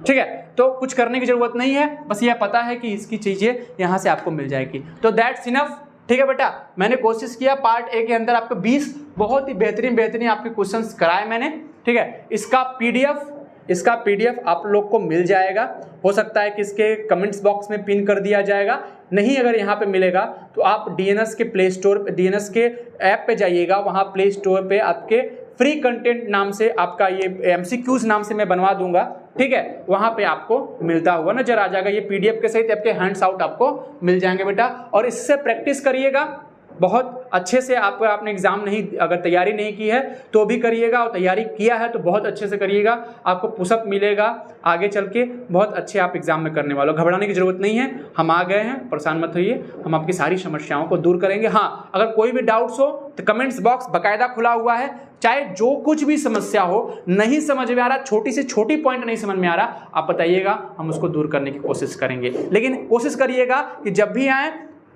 ठीक है, तो कुछ करने की जरूरत नहीं है, बस ये पता है कि इसकी चीजें यहाँ से आपको मिल जाएगी, तो दैट्स इनफ। ठीक है बेटा, मैंने कोशिश किया पार्ट ए के अंदर आपको 20 बहुत ही बेहतरीन आपके क्वेश्चंस कराए मैंने। ठीक है, इसका पीडीएफ आप लोग को मिल जाएगा, हो सकता है कि इसके कमेंट्स बॉक्स में पिन कर दिया जाएगा, नहीं अगर यहाँ पे मिलेगा तो आप डीएनएस के प्ले स्टोर, डीएनएस के ऐप पे जाइएगा, वहाँ प्ले स्टोर पे आपके फ्री कंटेंट नाम से आपका ये एमसीक्यूज नाम से मैं बनवा दूंगा। ठीक है, वहाँ पे आपको मिलता हुआ नजर आ जाएगा, ये पीडीएफ के सहित आपके हैंड्स आउट आपको मिल जाएंगे बेटा, और इससे प्रैक्टिस करिएगा बहुत अच्छे से। आपने एग्जाम नहीं, अगर तैयारी नहीं की है तो भी करिएगा, और तैयारी किया है तो बहुत अच्छे से करिएगा, आपको पुशअप मिलेगा आगे चल के, बहुत अच्छे आप एग्जाम में करने वाले हो। घबराने की जरूरत नहीं है, हम आ गए हैं, परेशान मत होइए, हम आपकी सारी समस्याओं को दूर करेंगे। हाँ, अगर कोई भी डाउट्स हो तो कमेंट्स बॉक्स बाकायदा खुला हुआ है, चाहे जो कुछ भी समस्या हो, नहीं समझ में आ रहा, छोटी से छोटी पॉइंट नहीं समझ में आ रहा, आप बताइएगा, हम उसको दूर करने की कोशिश करेंगे। लेकिन कोशिश करिएगा कि जब भी आए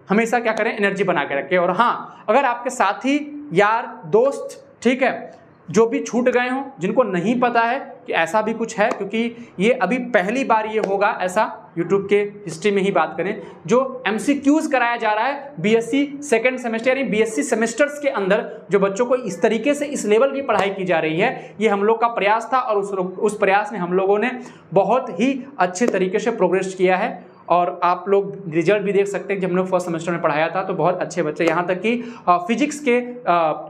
हमेशा क्या करें, एनर्जी बना के रखें। और हाँ, अगर आपके साथी यार दोस्त, ठीक है, जो भी छूट गए हों, जिनको नहीं पता है कि ऐसा भी कुछ है, क्योंकि ये अभी पहली बार ये होगा ऐसा, यूट्यूब के हिस्ट्री में ही बात करें, जो एमसीक्यूज कराया जा रहा है बीएससी सेकेंड सेमेस्टर यानी बीएससी सेमेस्टर्स के अंदर, जो बच्चों को इस तरीके से इस लेवल की पढ़ाई की जा रही है, ये हम लोग का प्रयास था, और उस प्रयास में हम लोगों ने बहुत ही अच्छे तरीके से प्रोग्रेस किया है। और आप लोग रिजल्ट भी देख सकते हैं, जब हम लोग फर्स्ट सेमेस्टर में पढ़ाया था तो बहुत अच्छे बच्चे, यहाँ तक कि फिजिक्स के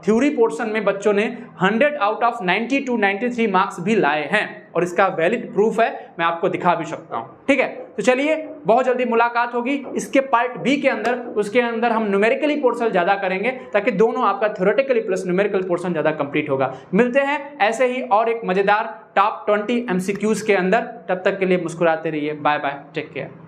थ्योरी पोर्शन में बच्चों ने 100 आउट ऑफ 90 to 93 मार्क्स भी लाए हैं, और इसका वैलिड प्रूफ है, मैं आपको दिखा भी सकता हूँ। ठीक है, तो चलिए बहुत जल्दी मुलाकात होगी इसके पार्ट बी के अंदर, उसके अंदर हम न्यूमेरिकली पोर्शन ज़्यादा करेंगे, ताकि दोनों आपका थ्योरेटिकली प्लस न्यूमेरिकल पोर्शन ज़्यादा कंप्लीट होगा। मिलते हैं ऐसे ही और एक मज़ेदार टॉप 20 एमसीक्यूज़ के अंदर, तब तक के लिए मुस्कुराते रहिए, बाय बाय, टेक केयर।